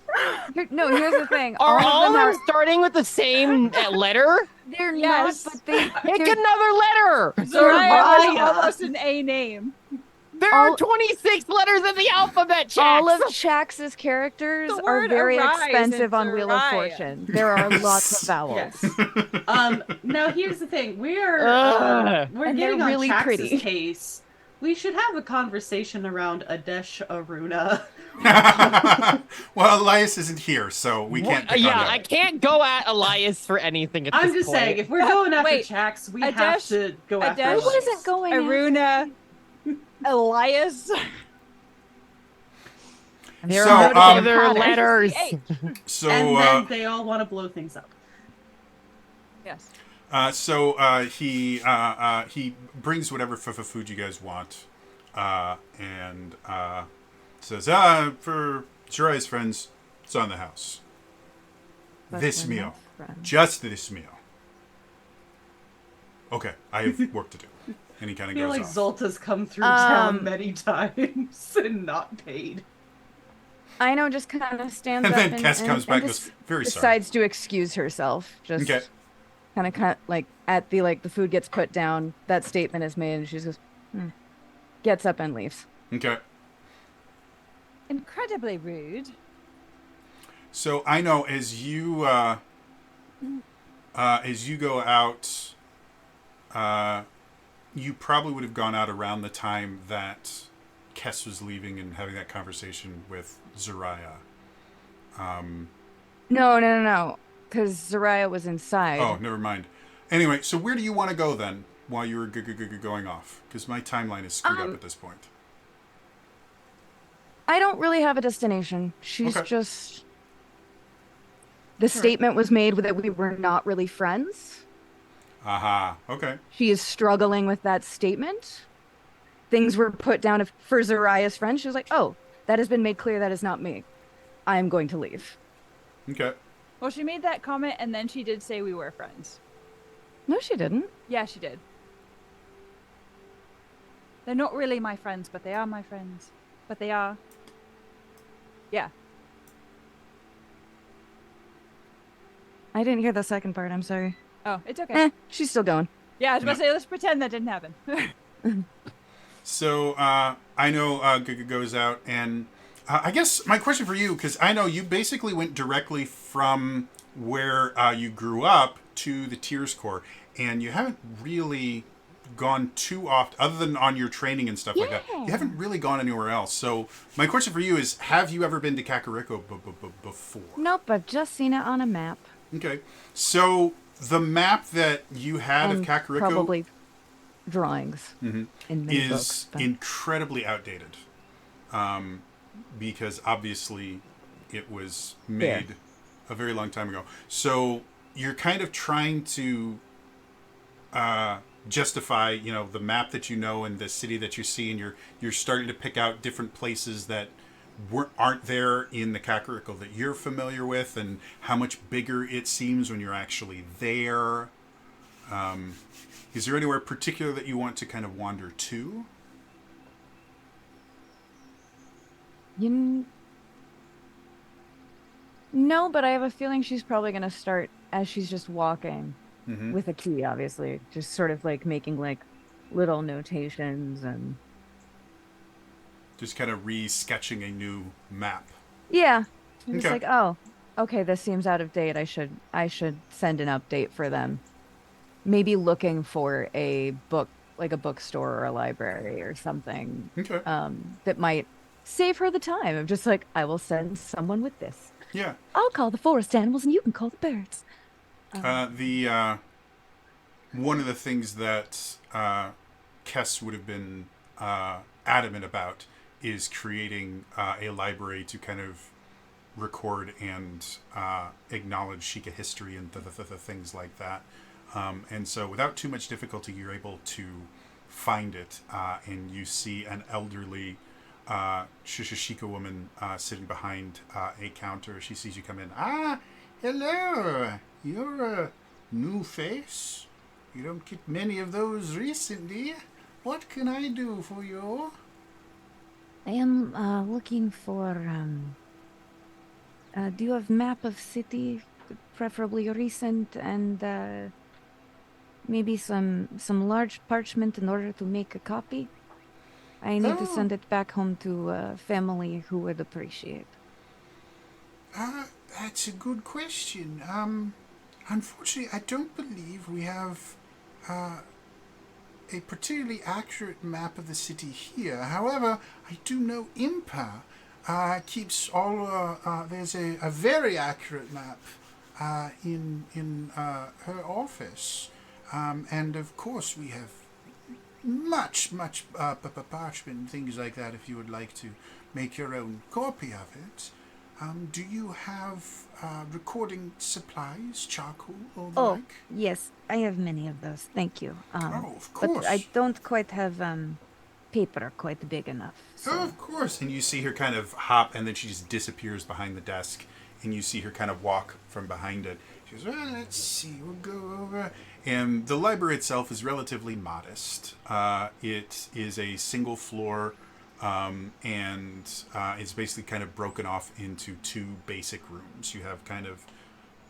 No, here's the thing. Are all of them are starting with the same letter? they're Yes. not, but they Pick they're- another letter. Soraya was Soraya. almost an A name. There are all- 26 letters in the alphabet, Chax. all of Shax's characters The are word very arise expensive in on Wheel of Soraya. Fortune. There are lots of vowels. Yes. Now here's the thing: we're Ugh. we're And getting they're on really Trax's pretty. case. We should have a conversation around Adesh Aruna. Well, Elias isn't here, so we can't. pick on Yeah, that. I can't go at Elias for anything at I'm this just point. saying, if we're going after Wait, Trax, we Adesh- have to go after. Adesh- Who Elias. isn't going Aruna, Elias. There So, are Other patterns. letters. Hey. So, And then they all want to blow things up. Yes. He brings whatever food you guys want, and says, for Shirai's friends, it's on the house. But This they're meal, not friends. just this meal. Okay, I have work to do. And he kind I of feel goes like off. Zolta's come through town Um, many times and not paid. I know, just kind of stands And up then Cass comes back and just goes, very sorry. decides to excuse herself. Just Okay. kind of like at the the food gets put down. That statement is made, and she just goes, gets up and leaves. Okay. Incredibly rude. So I know as you go out, you probably would have gone out around the time that Kess was leaving and having that conversation with Zariah. No. Because Zariah was inside. Oh, never mind. Anyway, so where do you want to go then while you were going off? Because my timeline is screwed up at this point. I don't really have a destination. She's Okay. just The statement was made that we were not really friends. Aha. Okay. She is struggling with that statement. Things were put down for Zariah's friend. She was like, "Oh, that has been made clear. That is not me. I am going to leave." Okay. Well, she made that comment and then she did say we were friends. No, she didn't. Yeah, she did. They're not really my friends, but they are my friends. But they are. Yeah. I didn't hear the second part. I'm sorry. Oh, it's okay. She's still going. Yeah, I was about to say, let's pretend that didn't happen. So I know Giga goes out, and I guess my question for you, because I know you basically went directly from where you grew up to the Tears Corps, and you haven't really gone too often, other than on your training and stuff like that. You haven't really gone anywhere else. So my question for you is, have you ever been to Kakariko before? Nope, I've just seen it on a map. Okay. So the map that you had of Kakariko Probably drawings in many books. is But... incredibly outdated. Because obviously it was made a very long time ago. So you're kind of trying to justify, the map that you know and the city that you see, and you're starting to pick out different places that aren't there in the Kakariko that you're familiar with, and how much bigger it seems when you're actually there. Is there anywhere particular that you want to kind of wander to? No, but I have a feeling she's probably going to start as she's just walking with a key, obviously. Just sort of like making like little notations and... Just kind of re-sketching a new map. Yeah. It's Okay. like, oh, okay, this seems out of date. I should send an update for them. Maybe looking for a book, like a bookstore or a library or something. Okay. That might save her the time of just like, I will send someone with this. Yeah. I'll call the forest animals and you can call the birds. The one of the things that Kess would have been adamant about is creating a library to kind of record and acknowledge Sheikah history and the things like that. And so without too much difficulty, you're able to find it, and you see an elderly Sheikah woman sitting behind a counter. She sees you come in. Ah, hello. You're a new face. You don't get many of those recently. What can I do for you? I am looking for, do you have map of city, preferably recent, and maybe some large parchment in order to make a copy? I need to send it back home to a family who would appreciate. That's a good question. Unfortunately, I don't believe we have a particularly accurate map of the city here. However, I do know Impa keeps all. There's a very accurate map in her office, and of course we have much parchment and things like that. If you would like to make your own copy of it. Do you have recording supplies, charcoal, or the like? Yes, I have many of those. Thank you. Of course. But I don't quite have paper quite big enough. So. Of course. And you see her kind of hop, and then she just disappears behind the desk, and you see her kind of walk from behind it. She goes, well, let's see, we'll go over. And the library itself is relatively modest. It is a single floor. And it's basically kind of broken off into two basic rooms. You have kind of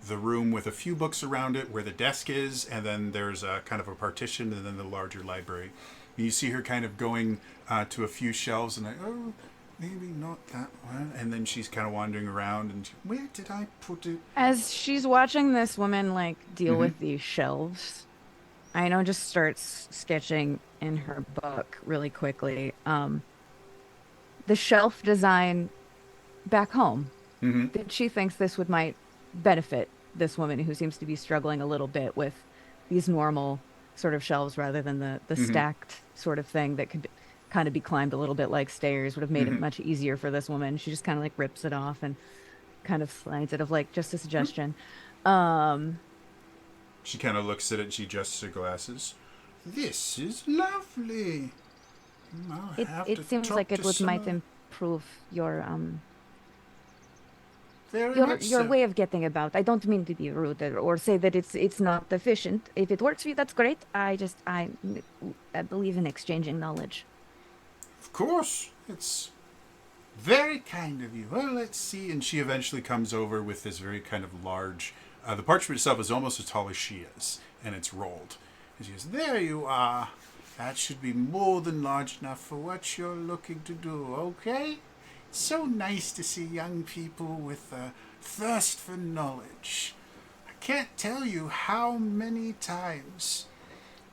the room with a few books around it where the desk is, and then there's a kind of a partition, and then the larger library. And you see her kind of going to a few shelves, and maybe not that one. And then she's kind of wandering around, and where did I put it? As she's watching this woman like deal with these shelves, Aino just starts sketching in her book really quickly. The shelf design back home. That she thinks this might benefit this woman who seems to be struggling a little bit with these normal sort of shelves rather than the stacked sort of thing that could kind of be climbed a little bit like stairs. Would have made it much easier for this woman. She just kind of like rips it off and kind of slides it of like just a suggestion. She kind of looks at it and she adjusts her glasses. This is lovely. I'll have to It seems talk like it to would some might of- improve Very your much so. way of getting about. I don't mean to be rude or say that it's not efficient. If it works for you, that's great. I believe in exchanging knowledge. Of course. It's very kind of you. Well, let's see. And she eventually comes over with this very kind of large... the parchment itself is almost as tall as she is, and it's rolled. And she goes, there you are. That should be more than large enough for what you're looking to do, okay? It's so nice to see young people with a thirst for knowledge. I can't tell you how many times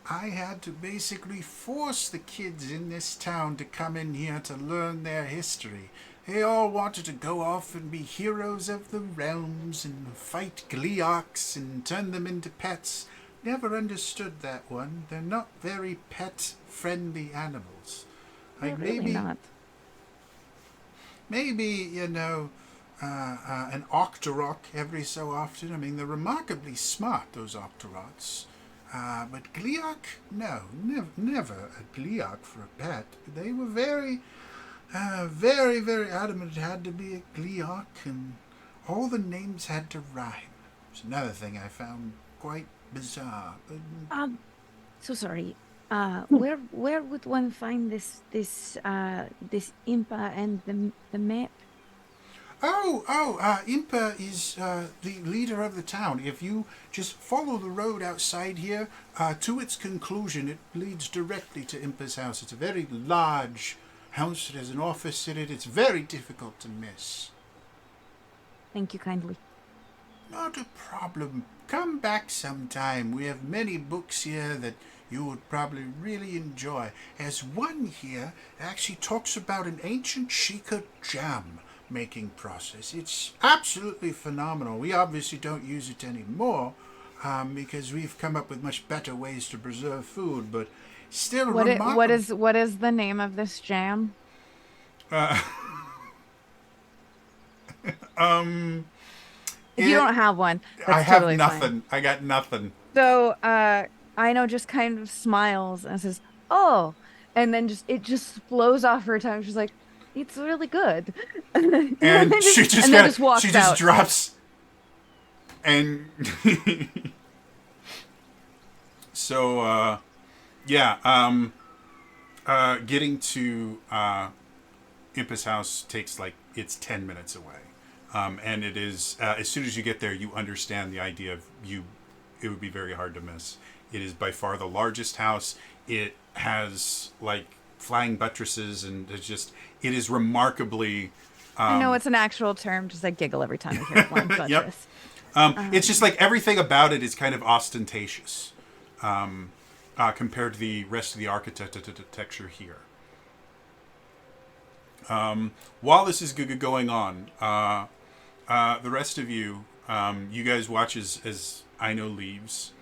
I had to basically force the kids in this town to come in here to learn their history. They all wanted to go off and be heroes of the realms and fight Gleeoks and turn them into pets. Never understood that one. They're not very pet-friendly animals. They're really not. Maybe, an Octorok every so often. I mean, they're remarkably smart, those Octoroks. But Gleeok, no, never a Gleeok for a pet. They were very, very adamant it had to be a Gleeok, and all the names had to rhyme. It's another thing I found quite bizarre. But, So sorry. Where would one find this Impa and the map? Impa is the leader of the town. If you just follow the road outside here, to its conclusion, it leads directly to Impa's house. It's a very large house. It has an office in it. It's very difficult to miss. Thank you kindly. Not a problem. Come back sometime. We have many books here that you would probably really enjoy. There's one here that actually talks about an ancient Sheikah jam making process. It's absolutely phenomenal. We obviously don't use it anymore because we've come up with much better ways to preserve food, but still remarkable. What is the name of this jam? If you don't have one, that's I have totally nothing. fine. I got nothing. So Aino just kind of smiles and says, "Oh," and then it just flows off her tongue. She's like, "It's really good," And then she just and then just walks she just out. drops. And so getting to Impa's house takes it's 10 minutes away. And it is as soon as you get there, you understand the idea of it would be very hard to miss. It is by far the largest house. It has flying buttresses, and it is remarkably. I know it's an actual term. Just I giggle every time I hear flying buttress. Yep. It's just everything about it is kind of ostentatious compared to the rest of the architecture here. While this is going on, the rest of you, you guys watch as Aino leaves,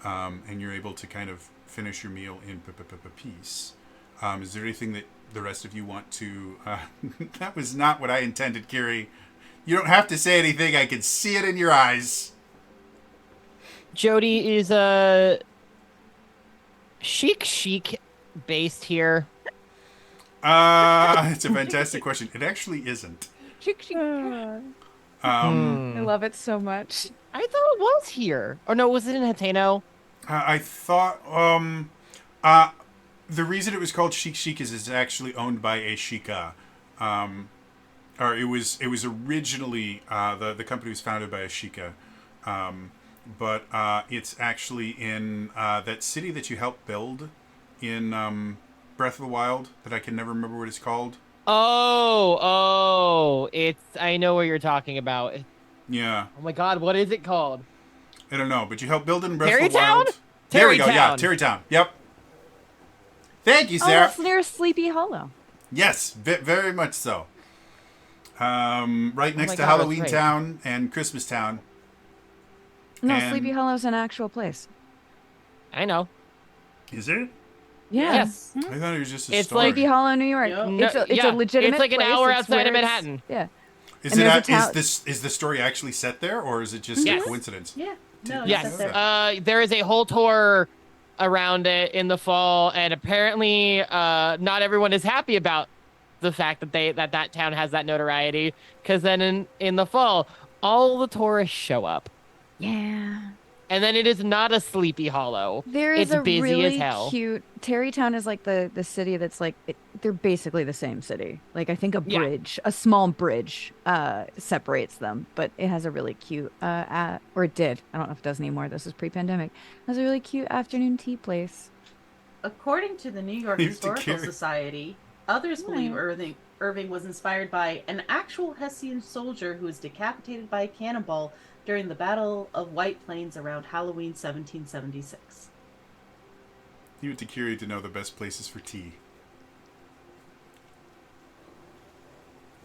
and you're able to kind of finish your meal in peace. Is there anything that the rest of you want to... that was not what I intended, Kiri. You don't have to say anything. I can see it in your eyes. Jody is chic based here. It's a fantastic question. It actually isn't. I Hmm. love it so much. I thought it was here. Or no, was it in Hateno? I thought the reason it was called Chic is it's actually owned by a Sheikah. Or it was originally the company was founded by a Sheikah. But it's actually in that city that you helped build in Breath of the Wild that I can never remember what it's called. I know what you're talking about. Yeah. Oh my god, what is it called? I don't know, but you helped build it in Breath of the Terrytown? Wild. There we go. Yeah, Terrytown. Terrytown. Yep. Thank you, Oh, Sarah. that's near Sleepy Hollow. Yes, very much so. Right next my to God, Halloween that's right. Town and Christmas Town. No, And- Sleepy Hollow's an actual place. I know. Is it? Yeah. Yes. I thought it was just a It's story. Sleepy Hollow, New York. Yep. It's a Yeah, legitimate it's like an place. hour It's outside of where it's- Manhattan. Yeah. Is And it there's a at, town- is the story actually set there, or is it just Yes. a coincidence? Yeah. No, Yes. it's Yes, set there. there is a whole tour around it in the fall, and apparently, not everyone is happy about the fact that that town has that notoriety. Because then in the fall, all the tourists show up, Yeah. and then it is not a Sleepy Hollow. There is It's a busy as really hell. cute Terrytown is like the city that's like they're basically the same city. Like I think Yeah. a small bridge separates them, but it has a really cute or it did. I don't know if it does anymore. This is pre-pandemic. It has a really cute afternoon tea place. According to the New York Leave it to Historical Carrie. Society, others believe Right. Irving was inspired by an actual Hessian soldier who was decapitated by a cannonball during the Battle of White Plains around Halloween 1776. Leave it to Kiri to know the best places for tea.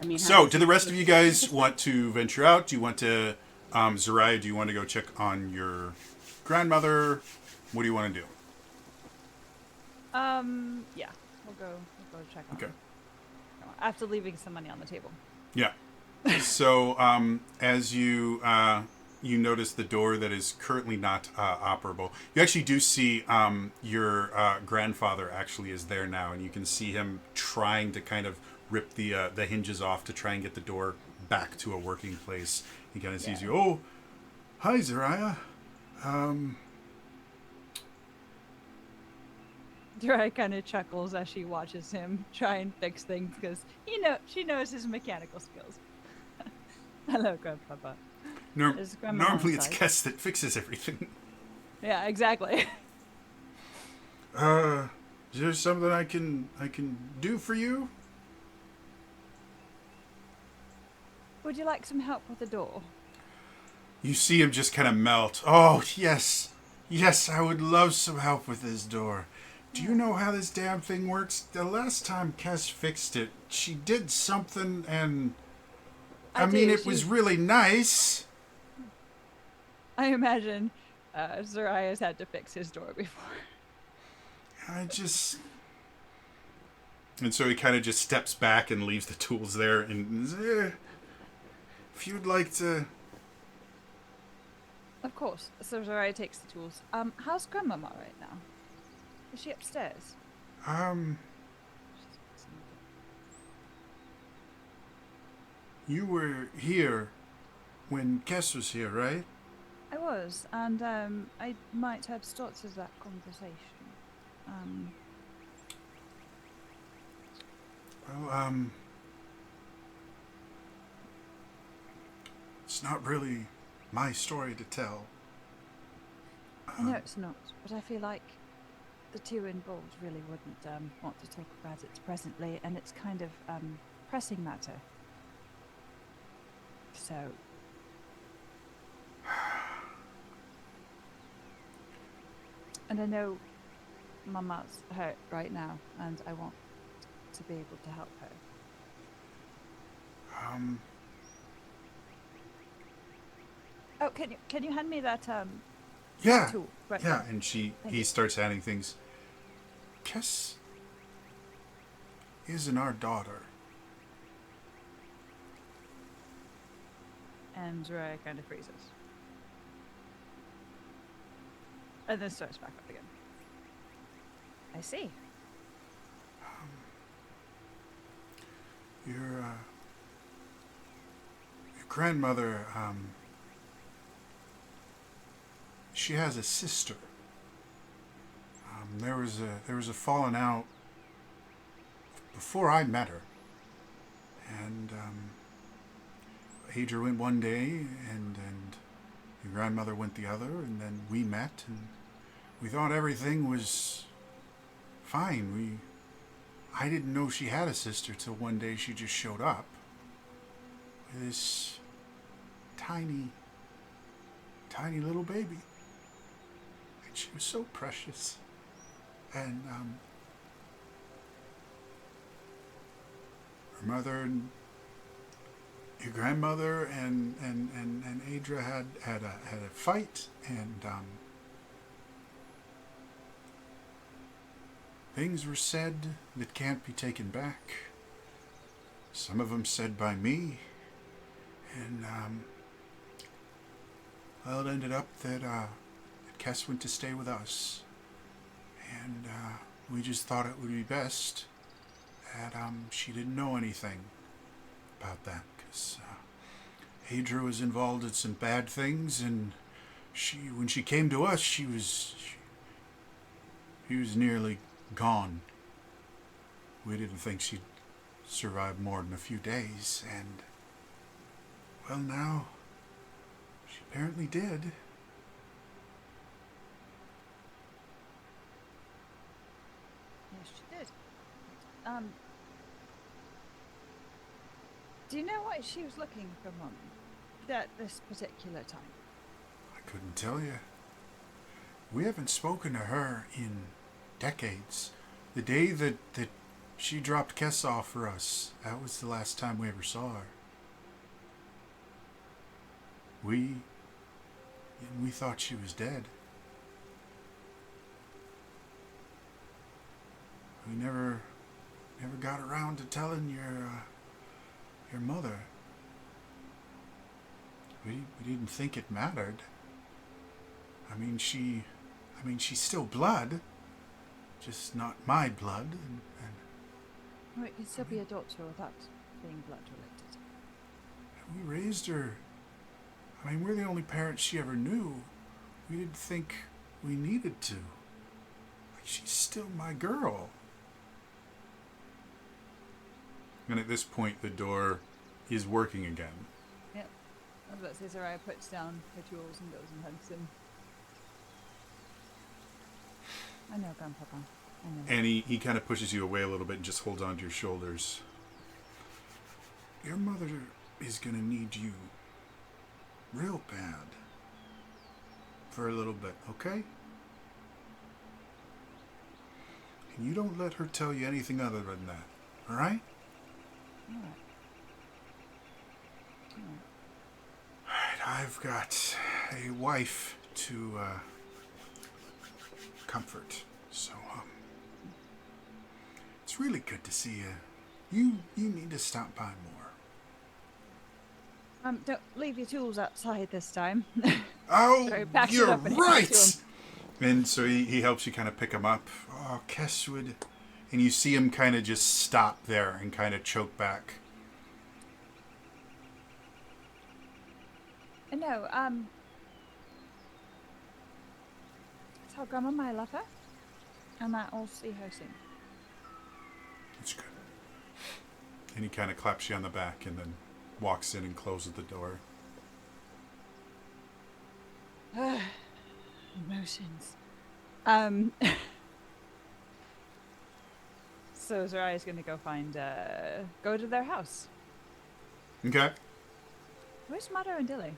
I mean, So, do the rest of you guys want to venture out? Do you want to, Zariah, do you want to go check on your grandmother? What do you want to do? Yeah, we'll go check on Okay. them. After leaving some money on the table. Yeah. So, as you you notice the door that is currently not operable, you actually do see your grandfather actually is there now, and you can see him trying to kind of rip the hinges off to try and get the door back to a working place. He kind of sees you. Oh, hi, Zariah. Dry kind of chuckles as she watches him try and fix things because she knows his mechanical skills. Hello, Grandpapa. Is Grandma Normally it's outside? Kess that fixes everything. Yeah, exactly. Is there something I can do for you? Would you like some help with the door? You see him just kind of melt. Oh, yes. Yes, I would love some help with this door. Do you know how this damn thing works? The last time Kess fixed it, she did something and... I mean, do, it was really nice. I imagine Zariah's had to fix his door before. I just... And so he kind of just steps back and leaves the tools there. And if you'd like to... Of course. So Zariah takes the tools. How's Grandmama right now? Is she upstairs? You were here when Kess was here, right? I was, and I might have started that conversation. Well, it's not really my story to tell. I know it's not, but I feel like the two involved really wouldn't want to talk about it presently, and it's kind of pressing matter. So, and I know Mama's hurt right now, and I want to be able to help her. Oh, can you hand me that Yeah, tool? Right yeah. now? And Thank he you. starts adding things. Kess isn't our daughter. And Zariah kind of freezes. And then starts back up again. I see. Your grandmother, she has a sister. There was a falling out before I met her, and Adria went one day, and your grandmother went the other, and then we met, and we thought everything was fine. I didn't know she had a sister till one day she just showed up. This tiny little baby. And she was so precious. And her mother and your grandmother and Adria had a fight, and things were said that can't be taken back. Some of them said by me, And, well, it ended up that Kess went to stay with us. And we just thought it would be best that she didn't know anything about that. Because Adra was involved in some bad things, and when she came to us, she was nearly gone. We didn't think she'd survive more than a few days, and, well, now she apparently did. Yes, she did. Do you know why she was looking for Mum at this particular time? I couldn't tell you. We haven't spoken to her in decades. The day that she dropped Kess off for us, that was the last time we ever saw her. We thought she was dead. We never got around to telling your mother. We didn't think it mattered. I mean, she's still blood, just not my blood, and Well, it can still be a daughter without being blood related. we raised her. I mean, we're the only parents she ever knew. We didn't think we needed to. Like, she's still my girl. And at this point, the door is working again. Yep. I was about to say, Soraya puts down her tools and goes and hunts him. I know, Grandpapa. I know. And he kind of pushes you away a little bit and just holds onto your shoulders. Your mother is going to need you real bad for a little bit, okay? And you don't let her tell you anything other than that, all right? All right. All right, I've got a wife to comfort, so it's really good to see you. You need to stop by more. Don't leave your tools outside this time. Oh, Sorry, packs it you're up and hands it to right. And so he helps you kind of pick him up. Oh, Kesswood. And you see him kind of just stop there and kind of choke back. No, tell Grandma I love her, and that I'll see her soon. That's good. And he kind of claps you on the back and then walks in and closes the door. Emotions. So Zoraya's gonna go go to their house. Okay. Where's Mado and Dilly?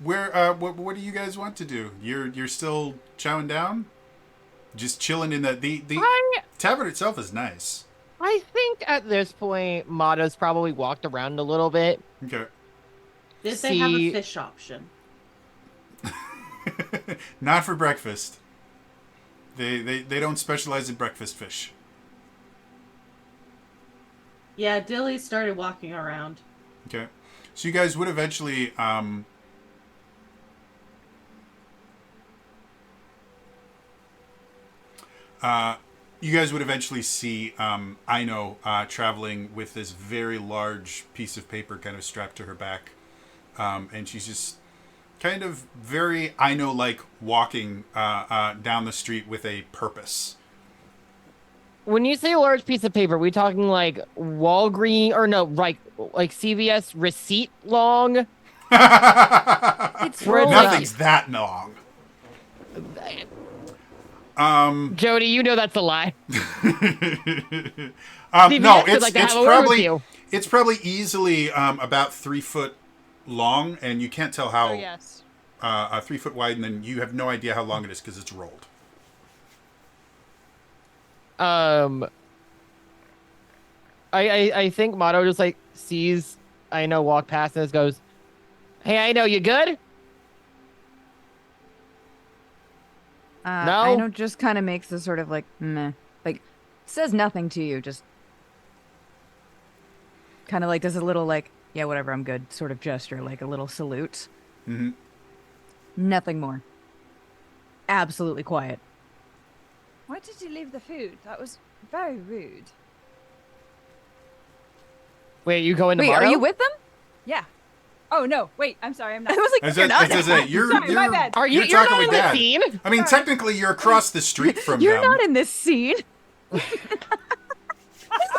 What do you guys want to do? You're still chowing down? Just chilling in the tavern itself is nice. I think at this point, Mato's probably walked around a little bit. Okay. Did they have a See- fish option? Not for breakfast. They don't specialize in breakfast fish. Yeah, Dilly started walking around. Okay. So you guys would eventually see Aino traveling with this very large piece of paper kind of strapped to her back. And she's just kind of very Aino-like walking down the street with a purpose. When you say a large piece of paper, we talking like Walgreens or no, like CVS receipt long? It's Where it's rolled Nothing's that long. Jody, you know that's a lie. No, CVS would like to have a word with you. it's probably easily about 3 foot long, and you can't tell how Oh yes. 3 foot wide, and then you have no idea how long it is because it's rolled. I think Mato just like sees Aino walk past and just goes, "Hey, Aino, you good?" No? Aino just kind of makes a sort of like meh, like says nothing to you. Just kind of like does a little like, yeah, whatever, I'm good sort of gesture, like a little salute. Mm-hmm. Nothing more. Absolutely quiet. Why did you leave the food? That was very rude. Wait, you going Wait, tomorrow? are you with them? Yeah. Oh no, wait, I'm sorry, I'm I not. was like, As you're not. Sorry, my bad. Are you? You're You're talking not in with the Dad. scene. I mean, technically, you're across the street from You're them. not in this scene.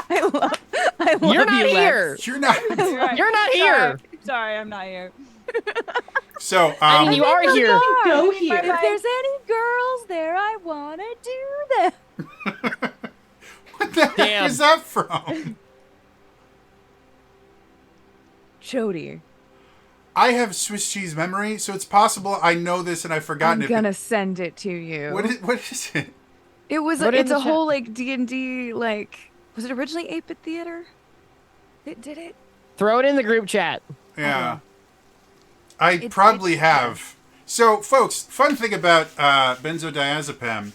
I love You're not you, Lex. here. You're not. You're right. You're not here. Sorry, I'm not here. So, I mean, you are Then here. Go Bye, here. bye. If there's any girls there, I want to do that. what the heck Damn. is that from? Jody, I have Swiss cheese memory, so it's possible I know this and I've forgotten I'm gonna send it to you. What is it? It was. Put it in It's the a chat. whole like D&D like. Was it originally 8-Bit Theater? It did it. Throw it in the group chat. Yeah. I It's- probably it's- have. So, folks, fun thing about benzodiazepam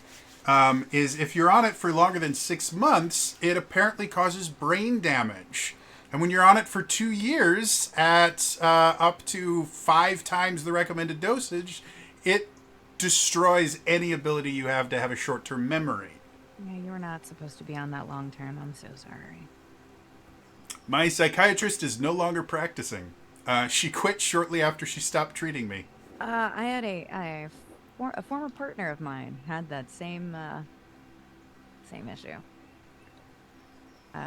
is if you're on it for longer than 6 months, it apparently causes brain damage. And when you're on it for 2 years at up to 5 times the recommended dosage, it destroys any ability you have to have a short-term memory. Yeah, you're not supposed to be on that long term. I'm so sorry. My psychiatrist is no longer practicing. She quit shortly after she stopped treating me. I had a former partner of mine had that same issue.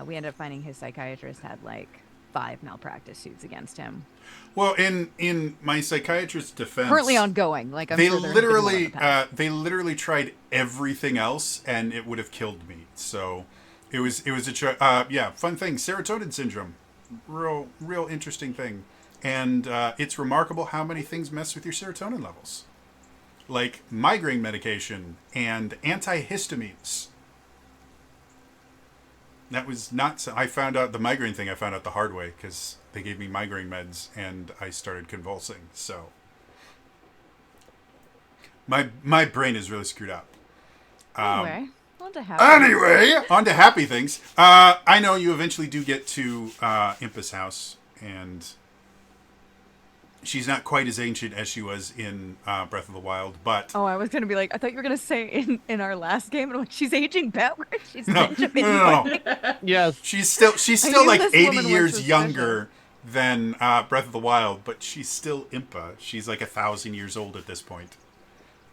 We ended up finding his psychiatrist had like 5 malpractice suits against him. Well, in my psychiatrist's defense, Currently ongoing. Like I'm they sure there have been more in the past. literally tried everything else, and it would have killed me. So it was fun thing. Serotonin syndrome, real interesting thing, and it's remarkable how many things mess with your serotonin levels, like migraine medication and antihistamines. That was not. I found out the migraine thing. I found out the hard way because they gave me migraine meds and I started convulsing. So my brain is really screwed up. Anyway, on to have Anyway, on to happy things. I know you eventually do get to Impa's house, and she's not quite as ancient as she was in Breath of the Wild, but Oh, I was gonna be like, I thought you were gonna say in our last game, and I'm like, she's aging backwards. She's no, Benjamin no. Button. Yes. She's still knew like this 80 woman was years suspicious. younger than Breath of the Wild, but she's still Impa. She's like 1,000 years old at this point,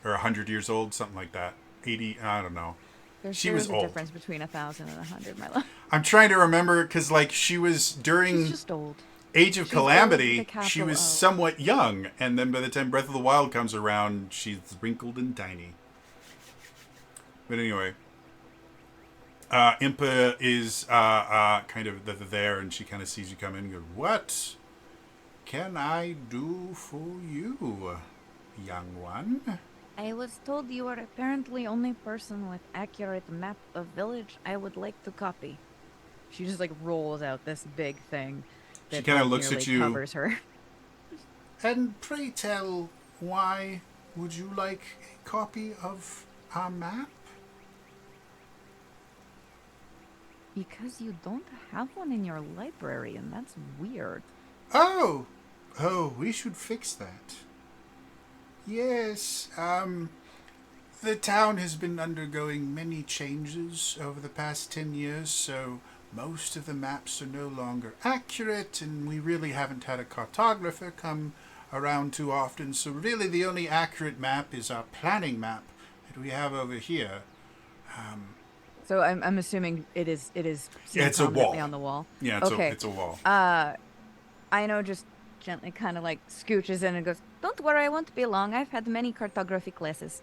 or 100 years old, something like that. 80, I don't know. There's She sure was is a old. difference between 1,000 and 100, my love. I'm trying to remember because like she was She's during just old. Age of She's old Calamity, with a she capital was O. somewhat young, and then by the time Breath of the Wild comes around, she's wrinkled and tiny. But anyway, Impa is kind of there, and she kind of sees you come in and goes, "What can I do for you, young one?" I was told you are apparently only person with accurate map of village I would like to copy. She just like rolls out this big thing. She that kinda like, looks at nearly you. Covers her. And pray tell, why would you like a copy of our map? Because you don't have one in your library, and that's weird. Oh, we should fix that. Yes, the town has been undergoing many changes over the past 10 years, so most of the maps are no longer accurate, and we really haven't had a cartographer come around too often, so really the only accurate map is our planning map that we have over here. So I'm assuming it is seen It's a prominently wall. on the wall. Yeah, Okay. it's a wall. I know just gently kind of like scooches in and goes, "Don't worry, I won't be long. I've had many cartography classes."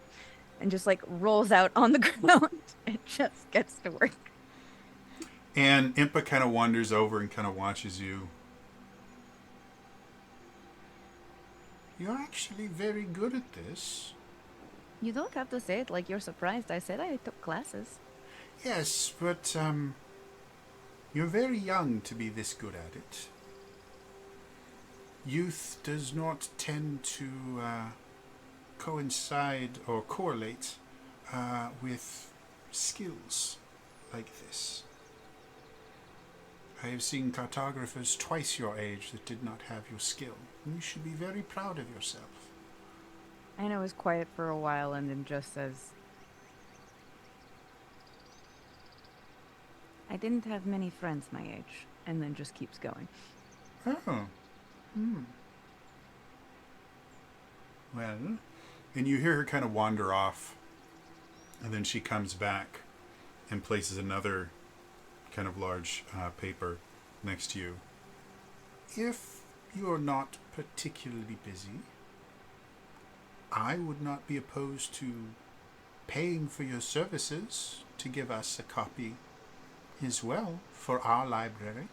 And just like rolls out on the ground and just gets to work. And Impa kind of wanders over and kind of watches you. You're actually very good at this. You don't have to say it like you're surprised. I said I took classes. Yes, but you're very young to be this good at it. Youth does not tend to coincide or correlate with skills like this. I have seen cartographers twice your age that did not have your skill. You should be very proud of yourself. Aina was quiet for a while and then just says, I didn't have many friends my age, and then just keeps going. Oh. Well, and you hear her kind of wander off, and then she comes back and places another kind of large paper next to you. If you're not particularly busy, I would not be opposed to paying for your services to give us a copy as well for our library.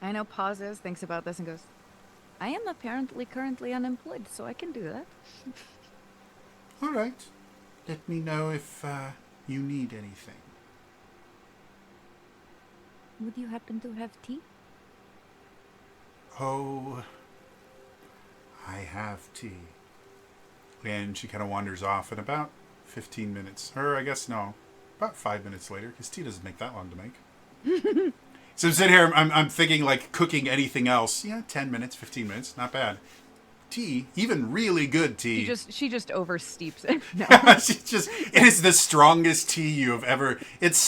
Aina pauses, thinks about this, and goes, I am apparently currently unemployed, so I can do that. All right. Let me know if you need anything. Would you happen to have tea? Oh, I have tea. And she kind of wanders off in about 15 minutes. Or I guess no, about 5 minutes later, because tea doesn't make that long to make. So I'm sitting here, I'm thinking like cooking anything else. Yeah, 10 minutes, 15 minutes, not bad. Tea, even really good tea. She just oversteeps it. No. It is the strongest tea you have ever. It's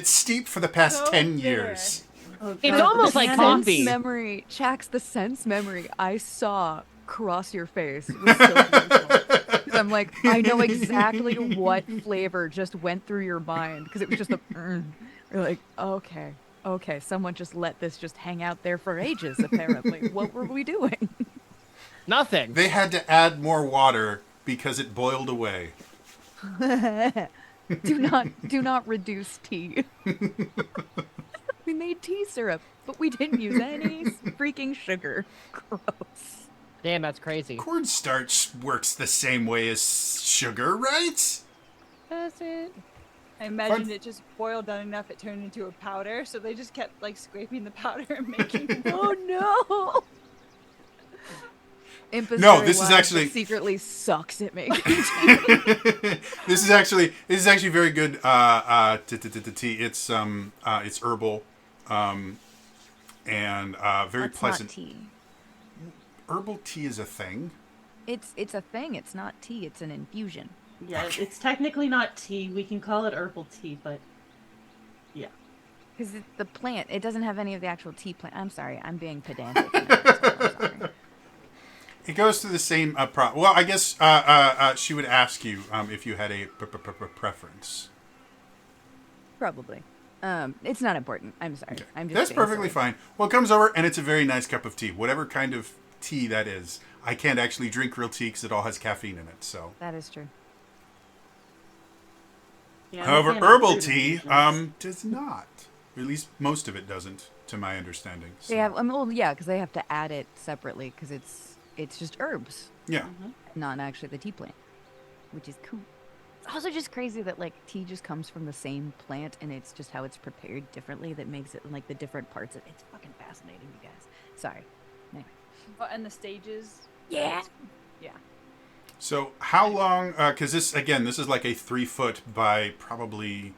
steeped for the past So 10 bitter. years. Oh, It's God, almost the like sense- coffee. Memory, Chax, the sense memory I saw cross your face was so beautiful. 'Cause I'm like, I know exactly what flavor just went through your mind because it was just a. You're like, okay, someone just let this just hang out there for ages. Apparently, what were we doing? Nothing. They had to add more water because it boiled away. do not reduce tea. We made tea syrup, but we didn't use any freaking sugar. Gross. Damn, that's crazy. Cornstarch works the same way as sugar, right? That's it. I imagine Fun- it just boiled down enough it turned into a powder, so they just kept like scraping the powder and making. Oh no! Imp No, very this is wise, actually- but secretly sucks at making tea. This is actually very good tea. It's herbal, and very That's pleasant. not tea. Herbal tea is a thing. It's a thing. It's not tea. It's an infusion. Yeah, it's technically not tea. We can call it herbal tea, but yeah. Because the plant, it doesn't have any of the actual tea plant. I'm sorry, I'm being pedantic. I'm sorry. It goes through the same well, I guess she would ask you if you had a preference. Probably. It's not important. I'm sorry. Okay. I'm just. That's being perfectly silly. fine. Well, it comes over and it's a very nice cup of tea, whatever kind of tea that is. I can't actually drink real tea because it all has caffeine in it. So, That is true. Yeah, however, we can't herbal have tea fruit does not. Or at least most of it doesn't, to my understanding. So, They have. Well, yeah, because they have to add it separately because it's just herbs, yeah. not actually the tea plant, which is cool. It's also just crazy that like tea just comes from the same plant and it's just how it's prepared differently that makes it like the different parts of it's fucking fascinating, you guys. Sorry. Anyway. Oh, and the stages. Yeah. Yeah. So how long? Because this is like a 3 foot by probably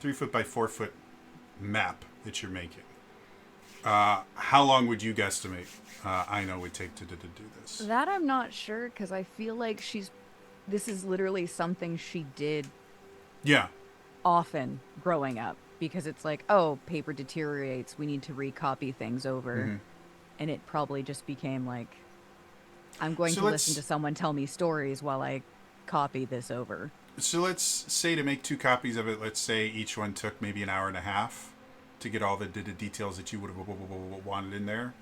3 foot by 4 foot map that you're making. How long would you guesstimate Aina would take to do this? That I'm not sure because I feel like this is literally something she did Yeah. often growing up because it's like, oh, paper deteriorates, we need to recopy things over. Mhm. And it probably just became like, I'm going So to let's- listen to someone tell me stories while I copy this over. So let's say to make 2 copies of it, let's say each one took maybe an hour and a half to get all the details that you would have wanted in there.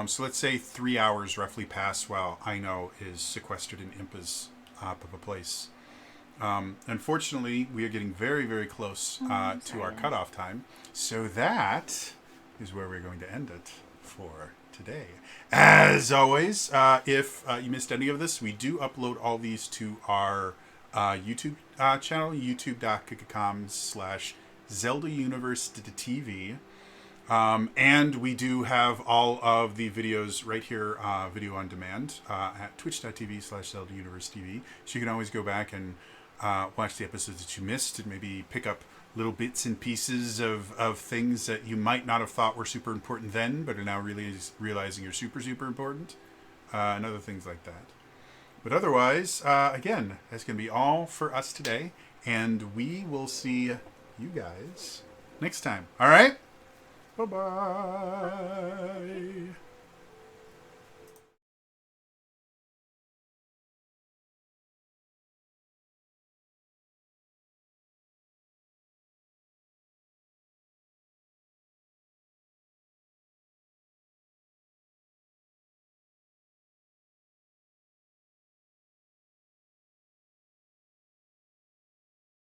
So let's say 3 hours roughly pass while Aino is sequestered in Impa's place. Unfortunately, we are getting very, very close to our cutoff time. So that is where we're going to end it for today. As always, if you missed any of this, we do upload all these to our YouTube channel, youtube.com/ZeldaUniverse.tv. And we do have all of the videos right here, video on demand, at twitch.tv/ZeldaUniverseTV. So you can always go back and watch the episodes that you missed and maybe pick up little bits and pieces of things that you might not have thought were super important then, but are now really realizing you're super, super important, and other things like that. But otherwise, again, that's going to be all for us today, and we will see you guys next time. All right? Bye-bye.